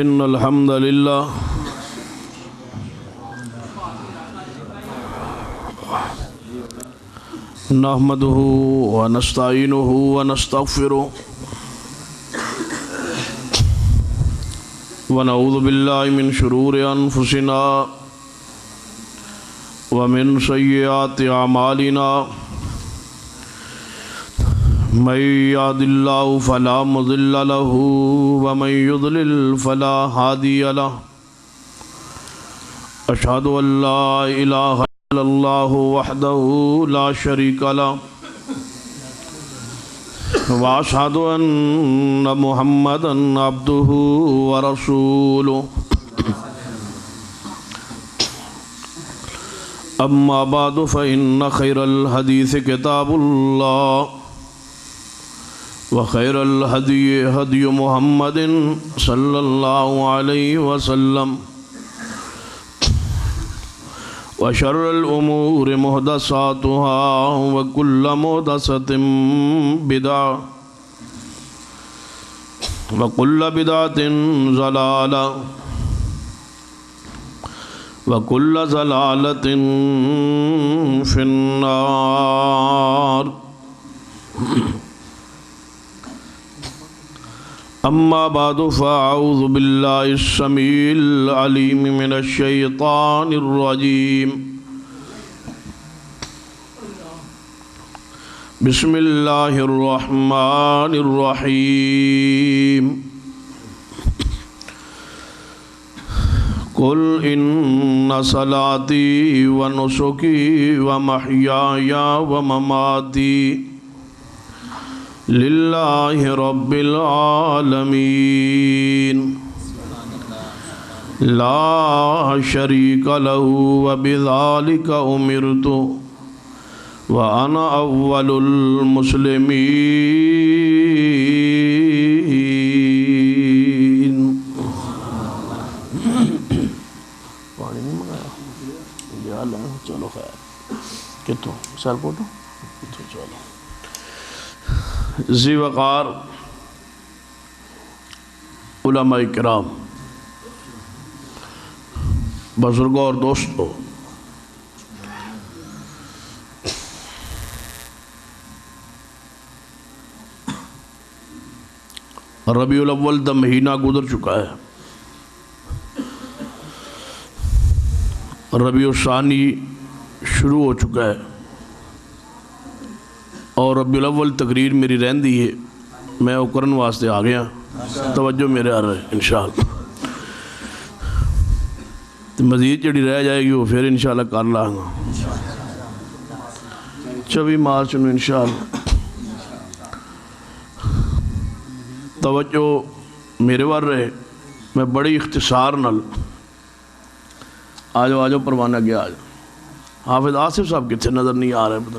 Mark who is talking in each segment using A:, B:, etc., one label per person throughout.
A: إن الحمد لله نحمده ونستعينه ونستغفره ونعوذ بالله من شرور أنفسنا ومن سيئات أعمالنا من يهد الله فلا مضل له ومن يضلل فلا هادي له أشهد أن لا إله إلا الله وحده لا شريك له وأشهد أن محمدا عبده ورسوله أما بعد فإن خير الحديث كتاب الله وخير الهدي هدي محمد صلى الله عليه وسلم وشر الأمور محدثاتها وكل محدثة بدعة وكل بدعة ضلالة وكل ضلالة في النار أما بعد فأعوذ بالله السميع العليم من الشيطان الرجيم بسم الله الرحمن الرحيم قل إن صلاتي ونسكي ومحياي ومماتي للہ رب العالمین لا شریک له وبذالک امرت وانا اول المسلمین۔ پانی نہیں منگایا؟ چلو خیر کتوں سر پوٹو چلو ذی وقار علماء کرام، بزرگوں اور دوستوں، ربیع الاول دا مہینہ گزر چکا ہے، ربیع الثانی شروع ہو چکا ہے اور ربیع الاول تقریر میری رہندی ہے، میں وہ کرن واسطے آ گیا، توجہ میرے آ رہے انشاءاللہ، مزید جڑی رہ جائے گی وہ پھر انشاءاللہ کر لاں گا 24 مارچ نو انشاءاللہ۔ توجہ میرے وار رہے، میں بڑی اختصار نال آجو آجو پروانہ گیا آجو۔ حافظ آصف صاحب کتنے نظر نہیں آ رہے، پتہ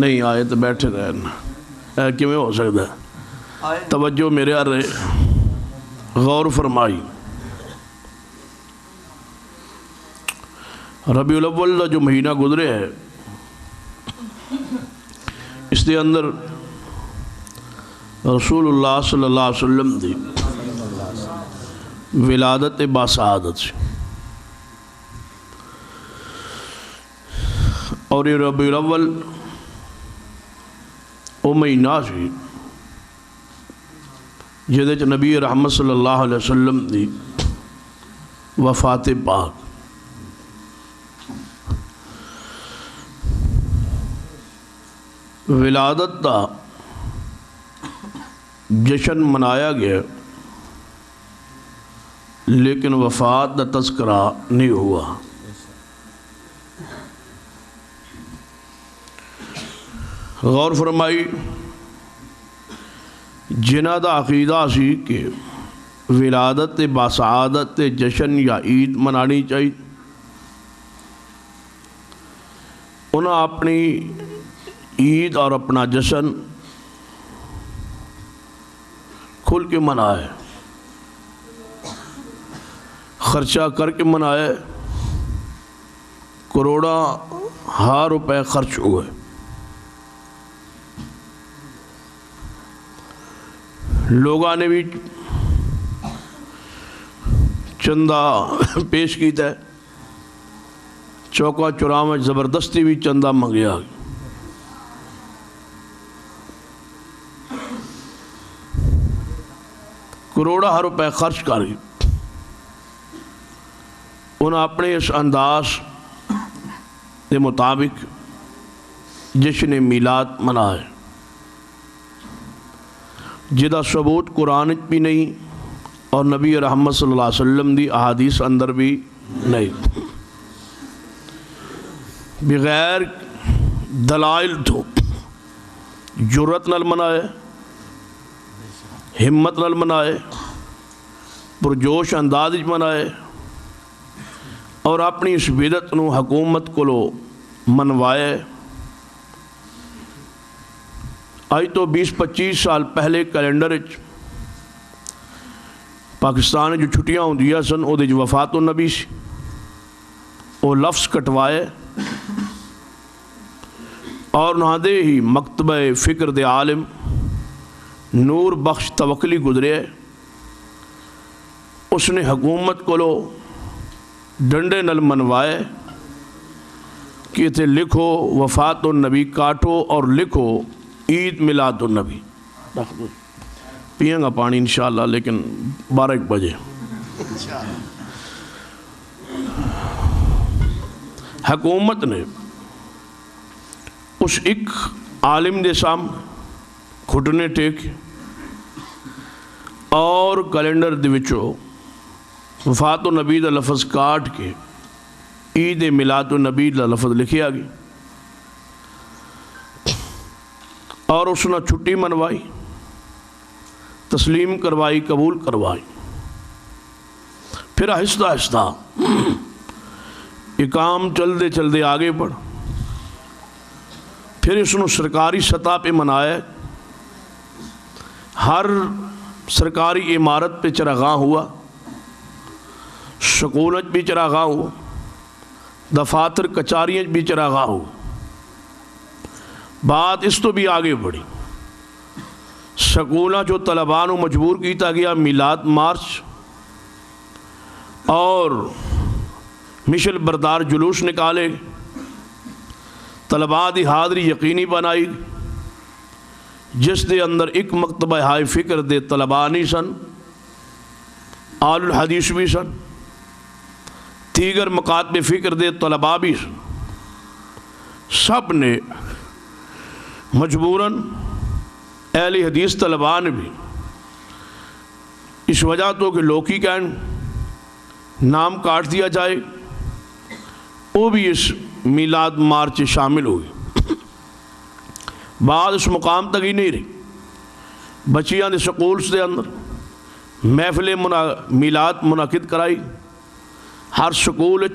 A: نہیں آئے تو بیٹھے رہنا کیوں ہو سکتا ہے؟ توجہ میرے آ رہے، غور فرمائی۔ ربیع الاول کا جو مہینہ گزرے ہے، اس کے اندر رسول اللہ صلی اللہ علیہ وسلم دی ولادت باسعادت سے، اور یہ ربیع الاول وہ مہینہ سی جہدے نبی رحمت صلی اللہ علیہ وسلم دی وفات پاک، ولادت دا جشن منایا گیا لیکن وفات دا تذکرہ نہیں ہوا۔ غور فرمائی، جنہ دا عقیدہ سی کہ ولادت باسعادت جشن یا عید منانی چاہیے، انہاں اپنی عید اور اپنا جشن کھل کے منائے، خرچہ کر کے منائے، کروڑا ہار روپے خرچ ہوئے۔ لوگوں نے بھی چندہ پیش کیتا ہے، چوکا چوراواں زبردستی بھی چندہ منگیا، کروڑا روپے خرچ کر گئی۔ انہوں اپنے اس انداز کے مطابق جشن میلاد منائے، جدا ثبوت قرآن بھی نہیں اور نبی رحمت صلی اللہ علیہ وسلم دی احادیث اندر بھی نہیں، بغیر دلائل تو جرت نال منائے، ہمت نال منائے، پرجوش انداز منائے، اور اپنی اس بدعت نو حکومت کو منوائے۔ آج تو 20-25 سال پہلے کیلنڈر پاکستان جو چھٹیاں ہوندیاں سن او دے وفات النبی سی، او لفظ کٹوائے اور نہ دے ہی مکتبہ فکر دے عالم نور بخش توکلی گزرے، اس نے حکومت کو ڈنڈے نل منوائے کہ تے لکھو وفات النبی کاٹو اور لکھو عید میلاد النبی۔ پیئیں گا پانی انشاءاللہ لیکن 12 بجے۔ حکومت نے اس ایک عالم دے سامنے گھٹنے ٹیک اور کیلنڈر دے وچوں وفات النبی دا لفظ کاٹ کے عید میلاد النبی دا لفظ لکھیا گیا، اور اس نے چھٹی منوائی، تسلیم کروائی، قبول کروائی۔ پھر آہستہ آہستہ یہ کام چلدے چلدے آگے بڑھ، پھر اس نے سرکاری سطح پہ منائے، ہر سرکاری عمارت پہ چراغاں ہوا، سکولت بھی چراغاں ہوا، دفاتر کچاریاں بھی چراغاں ہوا۔ بات اس تو بھی آگے بڑھی، سکولہ جو طلباء نو مجبور کیتا گیا میلاد مارچ اور مشل بردار جلوس نکالے، طلباء دی حاضری یقینی بنائی، جس دے اندر ایک مکتبہ ہائے فکر دے طلباء نہیں سن، آل الحدیث بھی سن، دیگر مکاتب فکر دے طلباء بھی سن، سب نے مجبوراً اہل حدیث طلباء نے بھی اس وجہ تو کہ لوکی کہن نام کاٹ دیا جائے، وہ بھی اس میلاد مارچ شامل ہوئی۔ بعد اس مقام تک ہی نہیں رہی، بچیاں دے سکولز دے اندر محفل میلاد منعقد کرائی، ہر سکول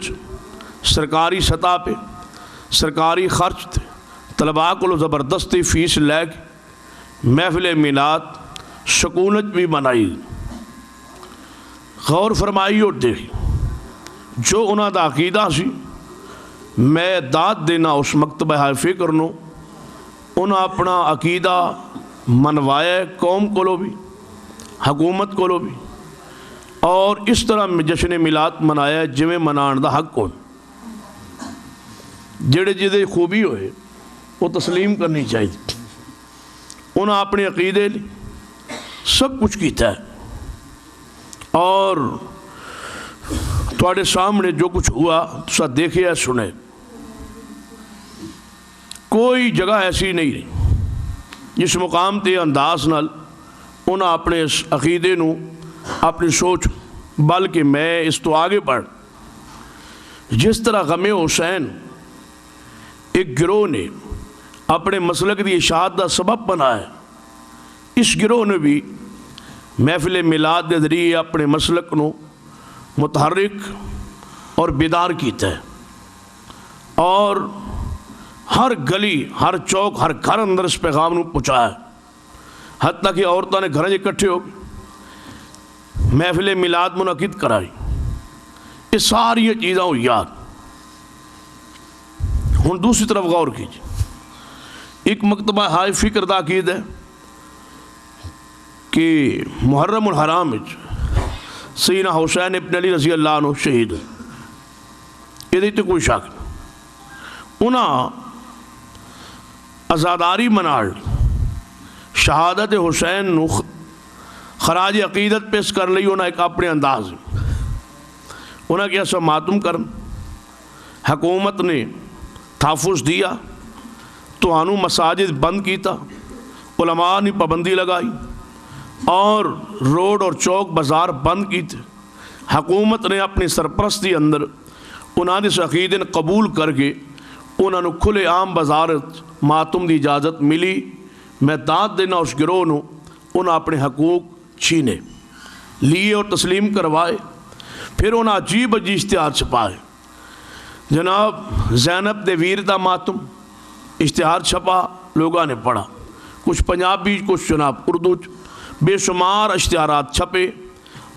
A: سرکاری سطح پہ سرکاری خرچ تھے، طلباء کو زبردستی فیس لے کے محفل میلاد سکونت بھی منائی۔ غور فرمائی اور دیکھی جو انہاں دا عقیدہ سی، میں داد دینا اس مکتبہ ہائے فکر نو، انہاں اپنا عقیدہ منوائے قوم کو بھی حکومت کو بھی، اور اس طرح جشن میلاد منایا جویں منان دا حق کون، جڑے جدے خوبی ہوئے وہ تسلیم کرنی چاہیے۔ انہاں اپنے عقیدے لی سب کچھ کیتا ہے، اور تواڈے سامنے جو کچھ ہوا تسا دیکھے ہے سنے، کوئی جگہ ایسی نہیں رہی جس مقام تے انداز نال انہاں اپنے اس عقیدے نو اپنی سوچ، بلکہ میں اس تو آگے بڑھ، جس طرح غم حسین ایک گروہ نے اپنے مسلک دی اشاعت دا سبب بنایا، اس گروہ نے بھی محفل میلاد دے ذریعے اپنے مسلک نو متحرک اور بیدار کیتا ہے، اور ہر گلی ہر چوک ہر گھر اندر اس پیغام نو پہنچایا، حتیٰ کہ عورتوں نے گھریں اکٹھے ہو گئے محفل میلاد منعقد کرائی۔ یہ ساری چیزاں ہو یاد۔ ہن دوسری طرف غور کیجیے، ایک مکتبہ ہائے فکر دا عقید ہے، کہ محرم الحرام سیدنا حسین ابن علی رضی اللہ عنہ شہید یہ تو کوئی شک نہیں. انہاں ازاداری مناڑ شہادت حسین نو خراج عقیدت پیش کر لی. انہاں ایک اپنے انداز انہاں کیا سب ماتم کرن. حکومت نے تحفظ دیا تو انہوں مساجد بند کیتا, علماء نے پابندی لگائی اور روڈ اور چوک بازار بند کیتے. حکومت نے اپنی سرپرستی اندر انہاں دے عقیدے قبول کر کے انہوں نے کھلے عام بازار ماتم دی اجازت ملی. میں داد دینا اس گروہ نو انہاں اپنے حقوق چھینے لیے اور تسلیم کروائے. پھر انہاں عجیب عجیب اشتہار چھپائے. جناب زینب دے ویر دا ماتم اشتہار چھپا, لوگاں نے پڑھا, کچھ پنجابی کچھ جناب اردو, بے شمار اشتہارات چھپے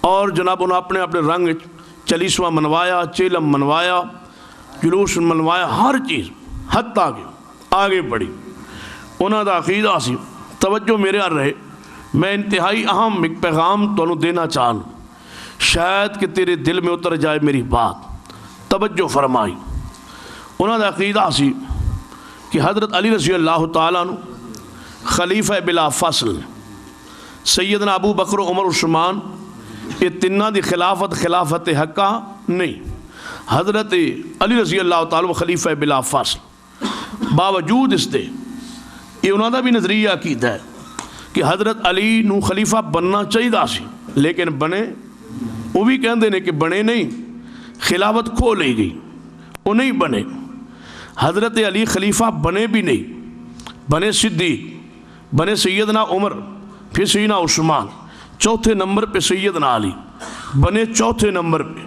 A: اور جناب انہوں اپنے اپنے رنگ چلیسواں منوایا, چیلم منوایا, جلوس منوایا, ہر چیز حتیٰ کہ آگے بڑھی. انہوں دا عقیدہ سی. توجہ میرے آر رہے, میں انتہائی اہم ایک پیغام تو انہوں دینا چاہوں, شاید کہ تیرے دل میں اتر جائے میری بات. توجہ فرمائی. انہوں دا عقیدہ سی کہ حضرت علی رضی اللہ تعالیٰ عنہ خلیفہ بلا فصل, سیدنا ابو بکر و عمر عثمان یہ تنہ دی خلافت حقہ نہیں, حضرت علی رضی اللہ تعالیٰ خلیفہ بلا فصل. باوجود اس دے یہ انہوں دا بھی نظریہ عقیدہ ہے کہ حضرت علی نو خلیفہ بننا چاہیے سی, لیکن بنے وہ بھی کہندے نے کہ بنے نہیں, خلافت کھو لے گئی, وہ نہیں بنے. حضرت علی خلیفہ بنے بھی نہیں, بنے صدیق, بنے سیدنا عمر, پھر سیدنا عثمان, چوتھے نمبر پہ سیدنا علی, بنے چوتھے نمبر پہ.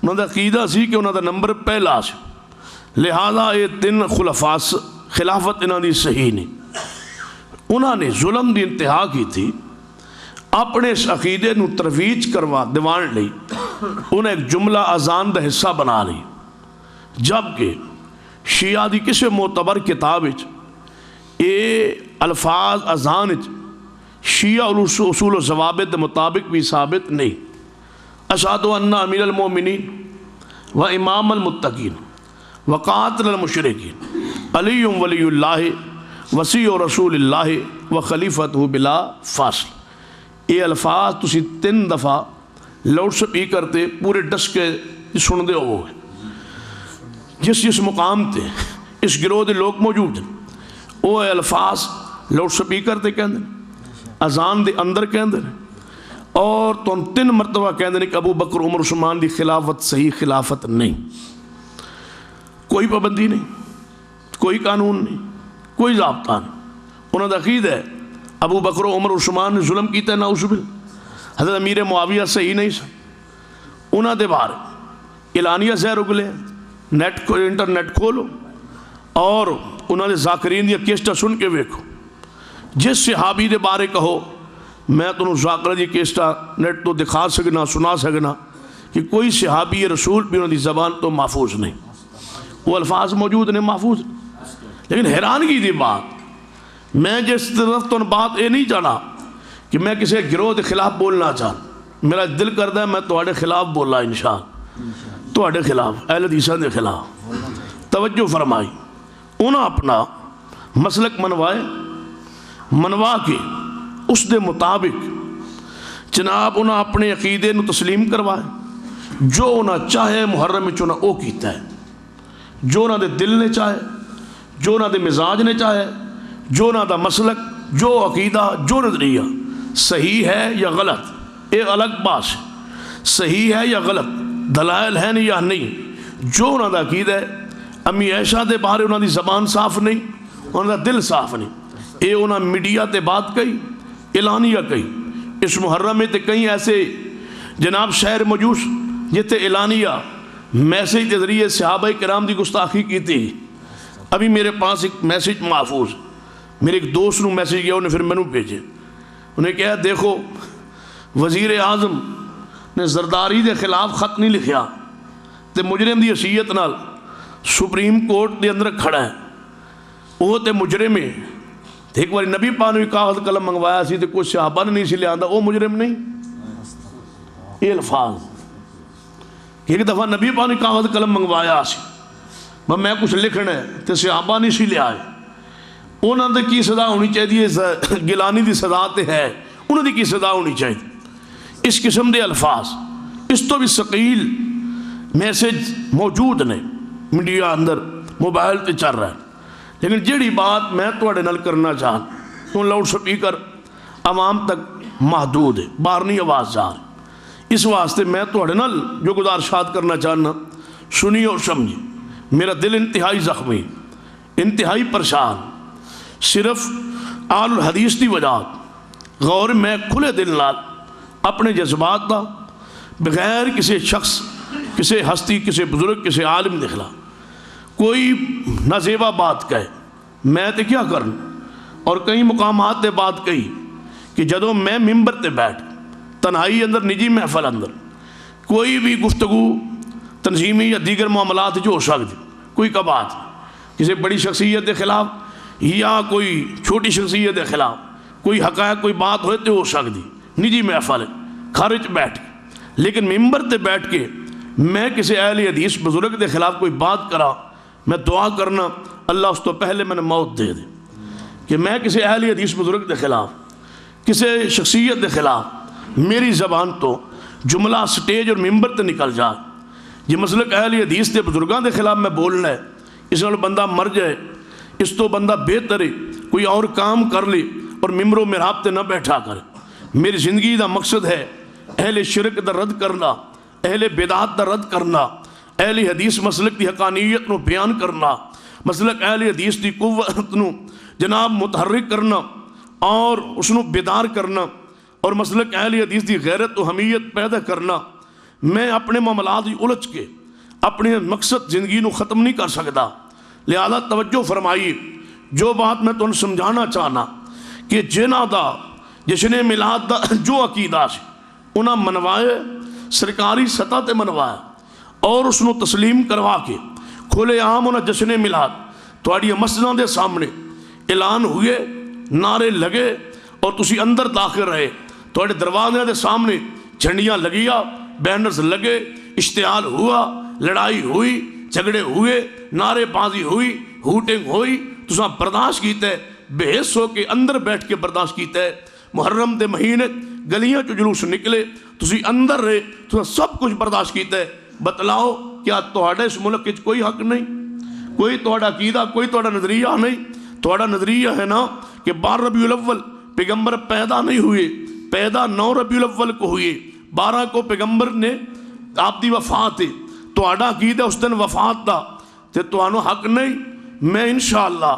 A: انہوں نے عقیدہ سی کہ انہوں نے نمبر پہلا سی, لہذا یہ تین خلفاء خلافت انہوں نے صحیح نہیں. انہوں نے ظلم دی انتہا کی تھی, اپنے اس عقیدے نو ترویج کروا دیوان لی. انہیں ایک جملہ اذان دا حصہ بنا لی, جبکہ شیعہ دی کسی معتبر کتاب یہ الفاظ اذان شیعہ اصول و ضوابط مطابق بھی ثابت نہیں. اشہد ان امیر المومنین و امام المتقین و قاتل المشرکین علی ولی اللہ وسیع رسول اللہ و خلیفتہ بلا فاصل. یہ الفاظ تسی 3 دفعہ لاؤڈ سپیکر تے پورے ڈس کے سن دے ہو. جس مقام تے اس گروہ دے لوگ موجود ہیں وہ الفاظ لاؤڈ سپیکر تے کہندے, اذان دے اندر کہندے, اور تو 3 مرتبہ کہندے کہ ابو بکر عمر عثمان دی خلافت صحیح خلافت نہیں. کوئی پابندی نہیں, کوئی قانون نہیں, کوئی ضابطہ نہیں. انہوں نے عقیدہ ہے ابو بکر و عمر عثمان نے ظلم کیتا ہے, نعوذ باللہ. حضرت امیر معاویہ صحیح نہیں سا. انہوں نے بار اعلانیہ زہر اگلے, انٹرنیٹ کھولو اور انہوں نے ذاکرین دیا کیسٹا سن کے ویکھو. جس صحابی دے بارے کہو میں تنہوں ذاکرہ دی کیسٹا نیٹ تو دکھا سکنا, سنا سکنا کہ کوئی صحابی رسول بھی انہوں دی زبان تو محفوظ نہیں. وہ الفاظ موجود نہیں, محفوظ. لیکن حیرانگی دی بات, میں جس طرف تو بات یہ نہیں جانا کہ میں کسی گروہ کے خلاف بولنا چاہوں. میرا دل کرتا ہے میں تواڈے خلاف بولا انشاءاللہ, تواڈے خلاف, اہل حدیثاں دے خلاف. توجہ فرمائی. انہاں اپنا مسلک منوا کے اس دے مطابق جناب انہاں اپنے عقیدے نو تسلیم کروائے. جو انہاں چاہے محرم چنا او کیتا ہے, جو انہاں دے دل نے چاہے, جو انہاں دے مزاج نے چاہے, جو انہاں دا مسلک, جو عقیدہ, جو نظریہ صحیح ہے یا غلط ایک الگ بات ہے. صحیح ہے یا غلط, دلائل ہیں یا نہیں, جو انہاں دا عقیدہ ہے. امی عائشہ دے بارے انہاں دی زبان صاف نہیں, انہاں دا دل صاف نہیں. اے انہاں میڈیا تے بات کہی, اعلانیہ کہی. اس محرم میں تے کئی ایسے جناب شہر موجود جتے اعلانیہ میسیج کے ذریعے صحابہ کرام دی گستاخی کی تھی. ابھی میرے پاس ایک میسیج محفوظ, میرے ایک دوست نو میسیج کیا, انہیں پھر میں نو بھیجے. انہیں کہا دیکھو وزیر اعظم نے زرداری دے خلاف خط نہیں لکھیا تے مجرم دی حیثیت نال سپریم کورٹ دے اندر کھڑا ہے. وہ تے مجرم ہے ایک بار نبی پاک نے کاغذ قلم منگوایا سی تو کچھ صحابہ نے نہیں سی لیا وہ مجرم نہیں. یہ الفاظ ایک دفعہ نبی پاک نے کاغذ قلم منگوایا سی میں کچھ لکھنا ہے تو صحابہ نہیں سی لیا انہوں نے کی سزا ہونی چاہیے؟ گیلانی دی سزا تے ہے، انہوں نے کی سزا ہونی چاہیے؟ اس قسم دے الفاظ اس تو بھی ثقیل میسج موجود نے میڈیا اندر موبائل تے چل رہا ہے. لیکن جیڑی بات میں تواڈے نال کرنا چاہاں تو لاؤڈ سپیکر عوام تک محدود ہے، باہر نہیں آواز جا رہی. اس واسطے میں تواڈے نال جو گزارشات کرنا چاہنا سنی اور سمجھی. میرا دل انتہائی زخمی، انتہائی پریشان، صرف آل الحدیث دی وجہ غور میں کھلے دل نال اپنے جذبات دا بغیر کسی شخص، کسی ہستی، کسی بزرگ، کسی عالم دے خلاف کوئی نازیبا بات کہے میں تے کیا کرنا. اور کئی مقامات تے بات کہی کہ جدوں میں ممبر تے بیٹھ تنہائی اندر نجی محفل اندر کوئی بھی گفتگو تنظیمی یا دیگر معاملات جو ہو سکتی، کوئی کا بات کسی بڑی شخصیت کے خلاف یا کوئی چھوٹی شخصیت کے خلاف کوئی حقائق کوئی بات ہوئے تو ہو سکتی نجی محفل خارج بیٹھ کے. لیکن ممبر تے بیٹھ کے میں کسی اہل حدیث بزرگ کے خلاف کوئی بات کرا، میں دعا کرنا اللہ اس تو پہلے میں نے موت دے دے کہ میں کسی اہل حدیث بزرگ کے خلاف کسی شخصیت کے خلاف میری زبان تو جملہ سٹیج اور ممبر تے نکل جائے یہ مسلک اہل حدیث کے بزرگاں کے خلاف میں بولنا ہے، اس نال بندہ مر جائے اس تو بندہ بہتر ہے کوئی اور کام کر لے اور ممبر و محراب تے نہ بیٹھا کرے. میری زندگی دا مقصد ہے اہل شرک دا رد کرنا، اہل بدعات دا رد کرنا، اہل حدیث مسلک دی حقانیت نو بیان کرنا، مسلک اہل حدیث دی قوت نو جناب متحرک کرنا اور اس نو بیدار کرنا اور مسلک اہل حدیث دی غیرت و حمیت پیدا کرنا. میں اپنے معاملات الجھ کے اپنے مقصد زندگی نو ختم نہیں کر سکتا. لہذا توجہ فرمائیے جو بات میں تمہیں سمجھانا چاہنا کہ جنہ دا جشن میلاد دا جو عقیدہ سے انہاں منوائے سرکاری سطح تے منوایا اور اس نو تسلیم کروا کے کھلے عام انہاں جشن میلاد تھوڑی مسجداں دے سامنے اعلان ہوئے، نعرے لگے اور تسی اندر داخل رہے، تھوڑے دروازے دے سامنے جھنڈیاں لگیا، بینرز لگے، اشتعال ہوا، لڑائی ہوئی، جھگڑے ہوئے، نعرے بازی ہوئی، ہوٹنگ ہوئی، تساں برداشت کیتے بے حس ہو کے اندر بیٹھ کے برداشت کیتے. محرم دے مہینے گلیاں چو جلوس نکلے تسی اندر رہے تساں سب کچھ برداشت کیتے. بتلاؤ کیا تہاڈے اس ملک وچ کوئی حق نہیں، کوئی تہاڈا عقیدہ، کوئی تہاڈا نظریہ نہیں؟ تہاڈا نظریہ ہے نا کہ 12 ربیع الاول پیغمبر پیدا نہیں ہوئے، پیدا 9 ربیع الاول کو ہوئے، 12 کو پیغمبر نے آپ دی وفات ہے، تہاڈا عقیدہ اس دن وفات دا تے تہانوں حق نہیں. میں انشاءاللہ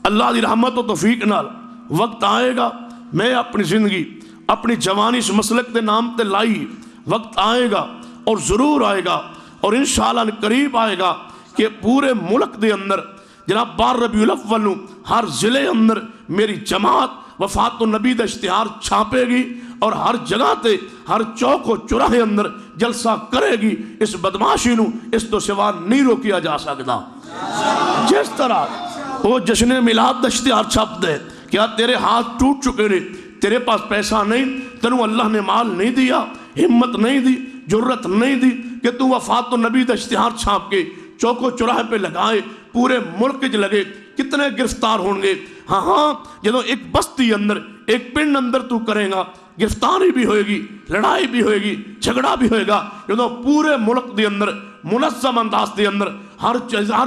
A: اللہ دی رحمت و توفیق نال وقت آئے گا میں اپنی زندگی اپنی جوانی اس مسلک دے نام تے لائی، وقت آئے گا اور ضرور آئے گا اور انشاءاللہ قریب آئے گا کہ پورے ملک دے اندر جناب 12 ربیع الاول نو ہر ضلع اندر میری جماعت وفات النبی دا اشتہار چھاپے گی اور ہر جگہ تے ہر چوک و چوراہے اندر جلسہ کرے گی. اس بدماشی نو اس تو سوا نہیں روکیا جا سکتا. جس طرح وہ جشن میلاد دا اشتہار چھاپ دے کیا تیرے ہاتھ ٹوٹ چکے نے، تیرے پاس پیسہ نہیں، تینوں اللہ نے مال نہیں دیا، ہمت نہیں دی، جرت نہیں دی کہ تو وفات النبی دا اشتہار چھاپ کے چوک و چوراہے پہ لگائے، پورے ملک جو لگے کتنے گرفتار ہوں گے. ہاں جدو ایک بستی اندر ایک پنڈ اندر تو کرے گا گرفتاری بھی ہوئے گی، لڑائی بھی ہوئے گی، جھگڑا بھی ہوئے گا. جدو پورے ملک دے اندر منظم انداز دے اندر ہر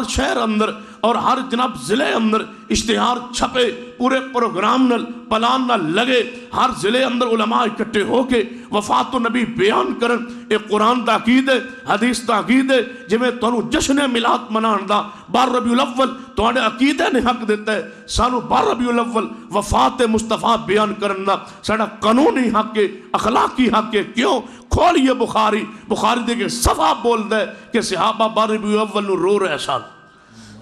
A: شہر اندر اور ہر جناب ضلع اندر اشتہار چھپے، پورے پروگرام نل پلان نل لگے، ہر ضلع اندر علماء اکٹھے ہو کے وفات النبی بیان کرن. ایک قرآن دا عقید ہے، حدیث دا عقید ہے، جویں تانوں جشن میلاد منان دا 12 ربیع الاول تہاڈے عقیدے نے حق دیتا ہے، سانو 12 ربیع الاول وفات مصطفیٰ بیان کرن دا ساڈا قانونی حق ہے، اخلاقی حق ہے. کیوں؟ کھولیے بخاری دے کے صفحہ بول دے کہ صحابہ 12 ربیع الاول نو رو رہے سن.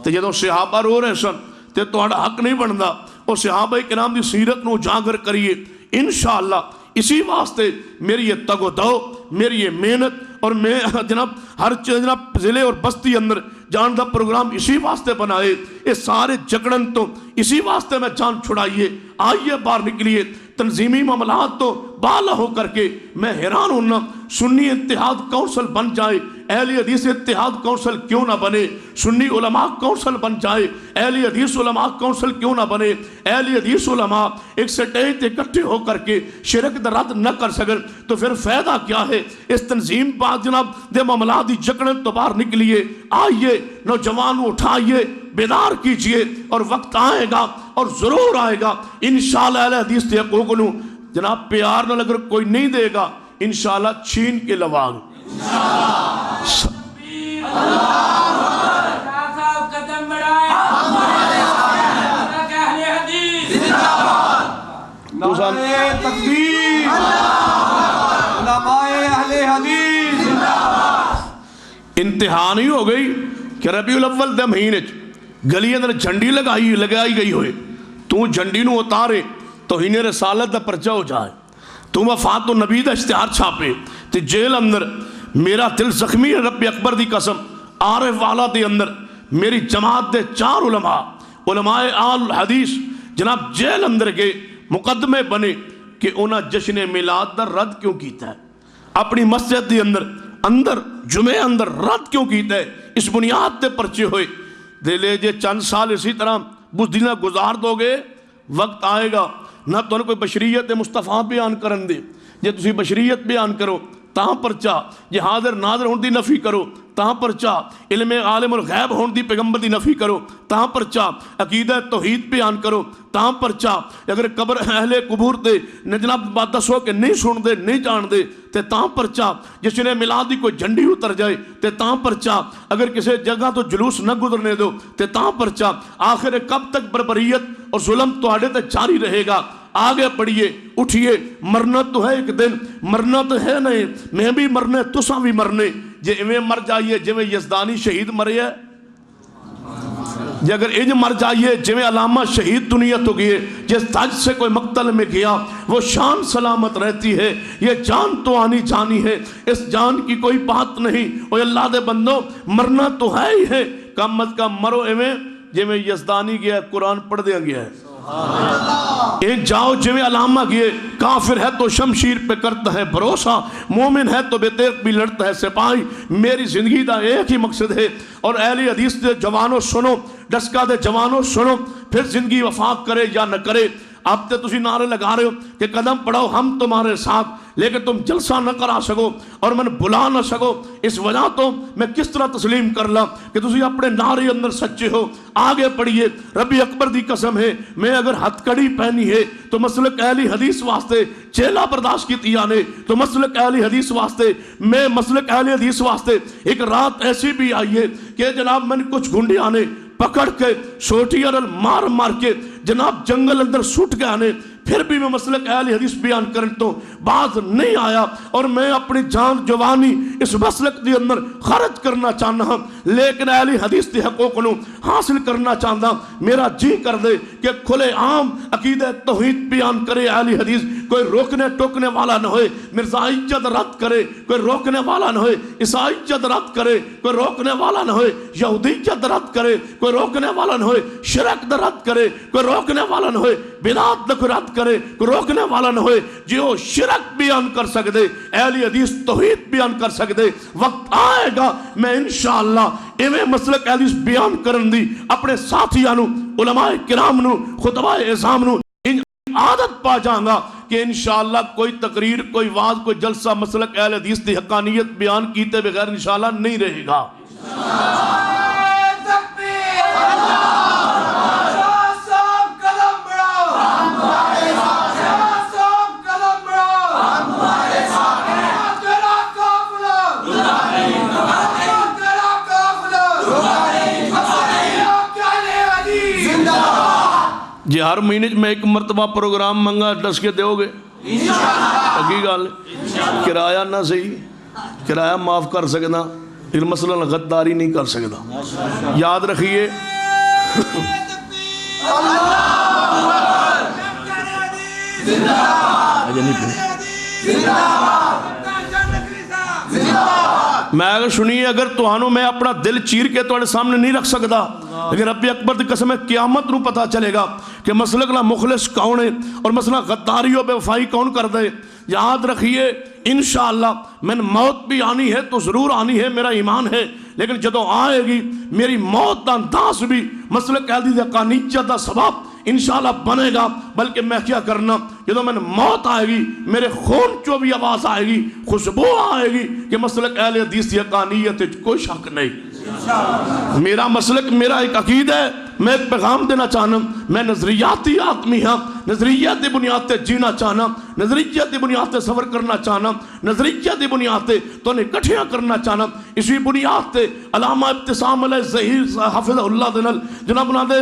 A: تے جدوں صحابہ رو رہے سن تے تہاڈا حق نہیں بندا. اور صحابہ کرام دی سیرت نو اجاگر کریے انشاءاللہ. اسی واسطے میری یہ تگ و دو، میری یہ محنت اور میں جناب ہر جناب ضلع اور بستی اندر جان دا پروگرام اسی واسطے بنائے، اس سارے جگڑن تو اسی واسطے میں جان چھڑائیے، آئیے باہر نکلیے۔ تنظیمی معاملات تو بالا ہو کر کے میں حیران ہونا، سنی اتحاد کونسل بن جائے، اہل حدیث اتحاد کونسل کیوں نہ بنے، سنی علماء کونسل بن جائے، اہل حدیث علماء کونسل کیوں نہ بنے، اہل حدیث علماء ایک سٹیج اکٹھے ہو کر کے شرک دا رد نہ کر سکن تو پھر فائدہ کیا ہے؟ اس تنظیم پاک جناب دے معاملات دی جکڑن تو باہر نکلیے، آئیے نوجوانوں اٹھائیے، بیدار کیجئے، اور وقت آئے گا اور ضرور آئے گا انشاءاللہ اہل حدیث دے حقوق نو جناب پیار نہ اگر کوئی نہیں دے گا انشاءاللہ چھین کے لواگ۔ انتہا نہیں ہو گئی کہ ربیع الاول دے مہینے گلی اندر جھنڈی لگائی گئی ہوئے، تو جھنڈی نو اتارے توہین رسالت دا پرچہ ہو جائے، تو وفات النبی دا اشتہار چھاپے، تو جیل اندر میرا دل زخمی ہے رب اکبر دی قسم، عارف والا دے اندر میری جماعت دے 4 علماء آل حدیث جناب جیل اندر گئے، مقدمے بنے کہ انہاں جشن میلاد دا رد کیوں کیتا ہے، اپنی مسجد دے اندر جمعے اندر رد کیوں کیتا ہے، اس بنیاد تے پرچے ہوئے۔ دے لے جے چند سال اسی طرح بزدلہ گزار دو گے، وقت آئے گا نہ تو کوئی بشریت مصطفیٰ بیان کرن دے، جے تسی بشریت بیان کرو تاں پرچا، جے حاضر ناظر ہون دی نفی کرو تاں پرچا، علم عالم الغیب ہون دی پیغمبر دی نفی کرو تاں پرچا، عقیدہ توحید بیان کرو تاں پرچا، اگر قبر اہل قبور دے جناب بات دسو کہ نہیں سن دے نہیں جان دے تے تاں پرچا، جس نے میلاد دی کوئی جھنڈی اتر جائے تے تاں پرچا، اگر کسی جگہ تو جلوس نہ گزرنے دو تے تاں پرچا۔ آخر کب تک بربریت اور ظلم تو آڑے تے جاری رہے گا؟ آگے پڑھئے، اٹھئے، مرنا تو ہے ایک دن، مرنا تو ہے نہیں، میں بھی مرنے تساں بھی مرنے، جے ایویں مر جائیے جویں یزدانی شہید مرے ہے، جے اگر انج مر جائیے جویں علامہ شہید دنیا تو گئے، جس تاج سے کوئی مقتل میں گیا وہ شان سلامت رہتی ہے، یہ جان تو آنی جانی ہے، اس جان کی کوئی بات نہیں، اوہ اللہ دے بندو مرنا تو ہے ہی ہے، کم از کم مرو ایویں جویں یزدانی گیا قرآن پڑھ دیا گیا ہے، ایک جاؤ جویں علامہ گئے، کافر ہے تو شمشیر پہ کرتا ہے بھروسہ، مومن ہے تو بے تیغ بھی لڑتا ہے سپاہی، میری زندگی دا ایک ہی مقصد ہے، اور اہل حدیث دے جوانوں سنو، ڈسکا دے جوانوں سنو، پھر زندگی وفاق کرے یا نہ کرے، اب تے تسی نعرے لگا رہے ہو کہ قدم پڑھو ہم تمہارے ساتھ، لیکن تم جلسہ نہ کرا سکو اور من بلا نہ سکو، اس وجہ تو میں کس طرح تسلیم کر لا کہ تسی اپنے نعرے اندر سچے ہو۔ آگے پڑھئے، ربی اکبر دی قسم ہے میں اگر ہتھ کڑی پہنی ہے تو مسلک اہلی حدیث واسطے، چیلہ برداشت کی تیانے تو مسلک اہلی حدیث واسطے، میں مسلک اہلی حدیث واسطے، ایک رات ایسی بھی آئیے کہ جناب میں نے کچھ گھنڈی آنے پکڑ کے سوٹی اور مار کے جناب جنگل اندر سوٹ کے آنے، پھر بھی میں مسلک اہل حدیث بیان کرن تو باز نہیں آیا، اور میں اپنی جان جوانی اس مسلک دی اندر خرچ کرنا چاہنا ہوں، لیکن اہل حدیث دی حقوق نو حاصل کرنا چاہتا، میرا جی کر دے کہ کھلے عام عقیدہ توحید بیان کرے اہل حدیث، کوئی روکنے ٹوکنے والا نہ ہوئے، مرزائیت رد کرے کوئی روکنے والا نہ ہوئے، عیسائیت رد کرے کوئی روکنے والا نہ ہوئے، یہودیت رد کرے کوئی روکنے والا نہ ہوئے، شرک رد کرے کوئی روکنے والا نہ ہوئے، بدعت رد کرے کوئی روکنے والا نہ ہوئے، جو شرک بیان کر سکتے اہل حدیث توحید بیان کر سکتے، وقت آئے گا میں انشاءاللہ ایویں مسلک اہل حدیث بیان کرن دی اپنے ساتھیانوں علماء کرام نو خطبہ اعظام نو عادت پا جاؤں گا کہ انشاءاللہ کوئی تقریر کوئی واز کوئی جلسہ مسلک اہل حدیث دی حقانیت بیان کیتے بغیر انشاءاللہ نہیں رہے گا۔ جی ہر مہینے میں ایک مرتبہ پروگرام منگا دس کے دیو گے اگی گال کرایہ نہ صحیح کرایہ معاف کر سکنا پھر مسئلہ غداری نہیں کر سکتا، یاد رکھیے میں سنیے اگر تہانوں میں اپنا دل چیر کے تھوڑے سامنے نہیں رکھ سکتا، لیکن رب اکبر دی قسم ہے قیامت نو پتہ چلے گا کہ مسلک لا مخلص کون ہے اور مسئلہ غداری و بے وفائی کون کر دے۔ یاد رکھیے انشاءاللہ میں موت بھی آنی ہے تو ضرور آنی ہے، میرا ایمان ہے، لیکن جدو آئے گی میری موت دا انداز بھی مسلک قیدی دا قانیچہ دا سبب انشاءاللہ بنے گا۔ بلکہ میں کیا کرنا، جدو میں موت آئے گی میرے خون چو بھی آواز آئے گی، خوشبو آئے گی کہ مسلک اہل حدیث یا قانیت کوئی شک نہیں۔ میرا مسلک میرا ایک عقید ہے، میں ایک پیغام دینا چاہنا، میں نظریاتی آدمی ہاں، نظریاتی بنیاد تے جینا چاہنا، نظریاتی بنیاد تے سفر کرنا چاہنا، نظریاتی بنیاد تے تو انہیں کٹھیاں کرنا چاہنا۔ اسی بنیاد تے علامہ ابتسام علیہ ظہیر حافظ اللہ دنل جناب نے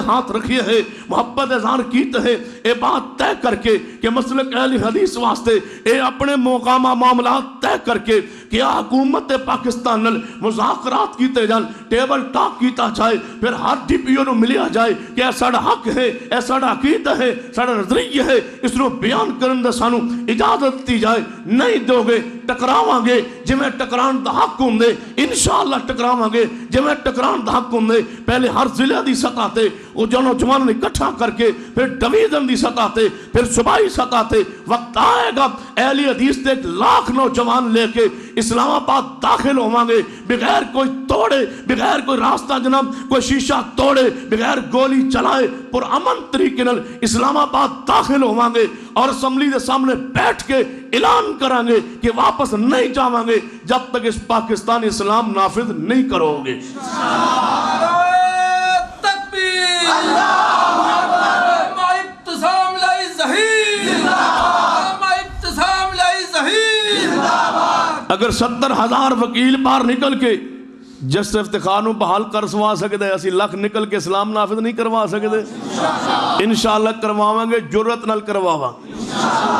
A: ہاتھ رکھیے ہے، محبت اظہار کیتے ہیں، اے بات طے کر کے کہ مسلک اہل حدیث واسطے اے اپنے مقامہ معاملات طے کر کے کیا حکومت پاکستان نل مذاکرات کیتے جان، ٹیبل ٹاک کیتا جائے، پھر ہر ڈی پی او نو ملیا جائے کہ اے ساڑا حق ہے، اے ساڑا عقیدہ ہے، ساڑا نظریہ ہے، اس نو بیان کرن دے سانو اجازت دی جائے۔ نہیں دو گے ٹکراواں گے، جی میں ٹکران دا حق ہوں دے انشاءاللہ ٹکراواں گے، جی میں ٹکران دا حق ہوں دے۔ پہلے ہر ضلع دی سطح تے وہ جنو جوان نے اکٹھا کر کے پھر ڈویژن دی سطح تے پھر صوبائی سطح تے وقت آئے گا اہل حدیث تے 1 لاکھ نوجوان لے کے اسلام آباد داخل ہوواں گے، بغیر کوئی توڑے، بغیر کوئی راستہ جناب کوئی شیشہ توڑے، بغیر گولی چلائے، پر امن طریقے نال اسلام آباد داخل ہوواں گے اور اسمبلی دے سامنے بیٹھ کے اعلان کریں گے کہ واپس نہیں جاواں گے جب تک اس پاکستان اسلام نافذ نہیں کرو گے۔ اگر 70,000 وکیل باہر نکل کے جس افتخار نو بحال کر سوا سکتے ہیں، اسی لاکھ نکل کے اسلام نافذ نہیں کروا سکتے، انشاءاللہ کرواواں گے، جرت نال کرواواں،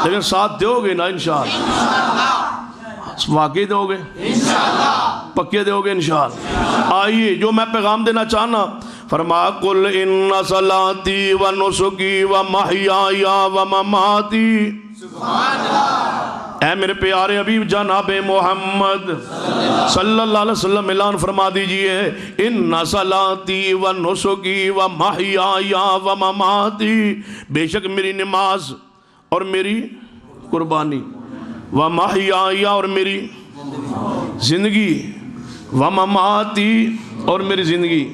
A: لیکن ساتھ دیو گے نا انشاءاللہ، واقعی دیو گے، پکے دیو گے انشاءاللہ۔ آئیے جو میں پیغام دینا چاہنا، فرما قل ان صلاتی و نسکی و محیای و مماتی، اے میرے پیارے حبیب جناب محمد صلی اللہ علیہ وسلم اعلان فرما دیجئے، ان صلاتی و نسکی و محیای و مماتی، بے شک میری نماز اور میری قربانی، و محیای اور میری زندگی، و مماتی اور میری زندگی،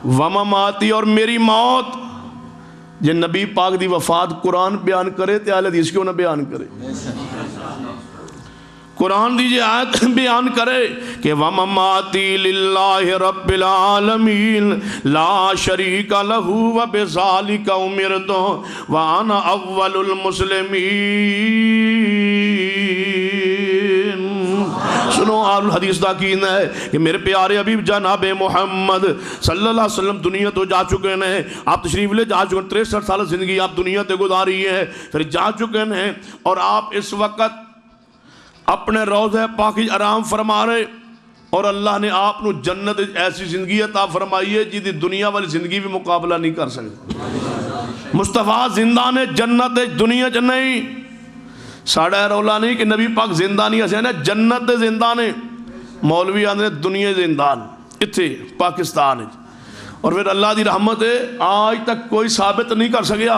A: و مماتی اور میری موت۔ جن نبی پاک دی وفات قرآن بیان کرے تے اہل حدیث کیوں نہ بیان کرے؟ قرآن دیجئے آیت بیان کرے کہ وَمَمَاتِي لِلَّهِ رَبِّ الْعَالَمِينَ لَا شَرِيكَ لَهُ وَبِذَلِكَ أُمِرْتُ وَأَنَا أَوَّلُ الْمُسْلِمِينَ۔ سنو آل حدیث دا کین ہے کہ میرے پیارے حبیب جناب محمد صلی اللہ علیہ وسلم دنیا تو جا چکے ہیں، آپ تشریف لے جا چکے ہیں، 63 سال زندگی آپ دنیا تے گزاری ہے، پھر جا چکے ہیں، اور آپ اس وقت اپنے روضہ پاک آرام فرما رہے، اور اللہ نے آپ نو جنت ایسی زندگی عطا فرمائی ہے جی دی دنیا والی زندگی بھی مقابلہ نہیں کر سکتے۔ مصطفیٰ زندہ نے جنت دنیا چ نہیں، ساڑھا رولا نہیں کہ نبی پاک زندہ نہیں ہے، جنت زندہ نے، مولوی آنے دنیا زندان اتھے پاکستان ہے۔ اور پھر اللہ دی رحمت ہے آج تک کوئی ثابت نہیں کر سکیا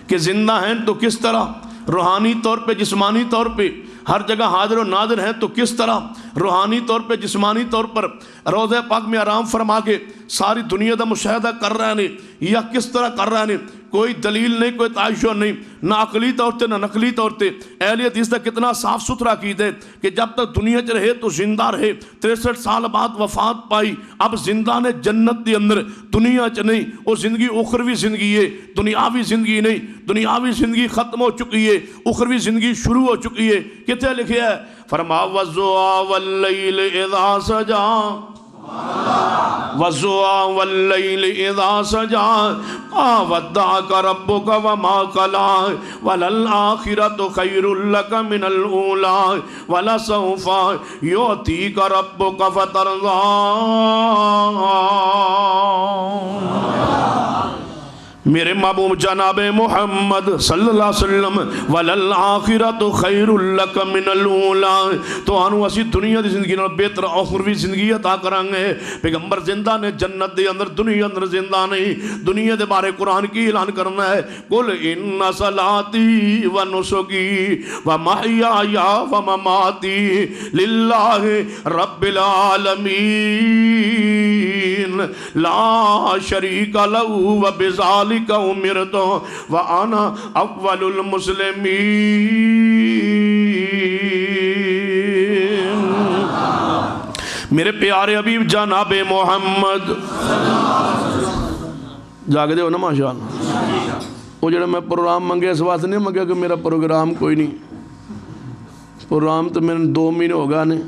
A: کہ زندہ ہیں تو کس طرح، روحانی طور پہ جسمانی طور پہ ہر جگہ حاضر و ناظر ہیں تو کس طرح، روحانی طور پہ جسمانی طور پر روضہ پاک میں آرام فرما کے ساری دنیا دا مشاہدہ کر رہے ہیں، یا کس طرح کر رہے ہیں، کوئی دلیل نہیں، کوئی تعیشہ نہیں، نہ عقلی طور پہ نہ نقلی طور پہ۔ اہل حدیث کا کتنا صاف ستھرا عقیدہ ہے کہ جب تک دنیا چ رہے تو زندہ رہے، 63 سال بعد وفات پائی، اب زندہ نے جنت دی اندر، دنیا چ نہیں، وہ زندگی اخروی زندگی ہے، دنیاوی زندگی نہیں، دنیاوی زندگی ختم ہو چکی ہے، اخروی زندگی شروع ہو چکی ہے۔ کتے لکھے ہے؟ فرما وَالضُّحَىٰ وَاللَّيْلِ إِذَا سَجَىٰ وَالضُّحَىٰ وَاللَّيْلِ إِذَا سَجَىٰ مَا وَدَّعَكَ رَبُّكَ وَمَا قَلَىٰ وَلَلْآخِرَةُ خَيْرٌ لَكَ مِنَ الْأُولَىٰ وَلَسَوْفَ يُعْطِيكَ رَبُّكَ فَتَرْضَىٰ۔ میرے محبوب جناب محمد صلی اللہ علیہ وسلم وَلَلْآخِرَةُ خَيْرٌ لَكَ مِنَ الْأُولَىٰ، تو آنو اسی دنیا دی زندگی نال بہتر آخروی زندگی عطا کریں گے۔ پیغمبر زندہ نے جنت دے اندر، دنیا اندر زندہ نہیں۔ دنیا دے بارے قرآن کی اعلان کرنا ہے، قُلْ إِنَّ صَلَاتِي وَنُسُكِي وَمَحْيَايَ وَمَمَاتِي لِلَّهِ رَبِّ الْعَالَمِينَ لَا شَرِيكَ لَهُ وَبِذَلِكَ امرت وانا اول المسلمین۔ میرے پیارے حبیب جناب محمد جاگ دے ہو نا ماشاءاللہ۔ وہ جڑا میں پروگرام منگے اس واسطے نہیں منگے کہ میرا پروگرام کوئی نہیں، پروگرام تو میں 2 مہینے ہو گیا نے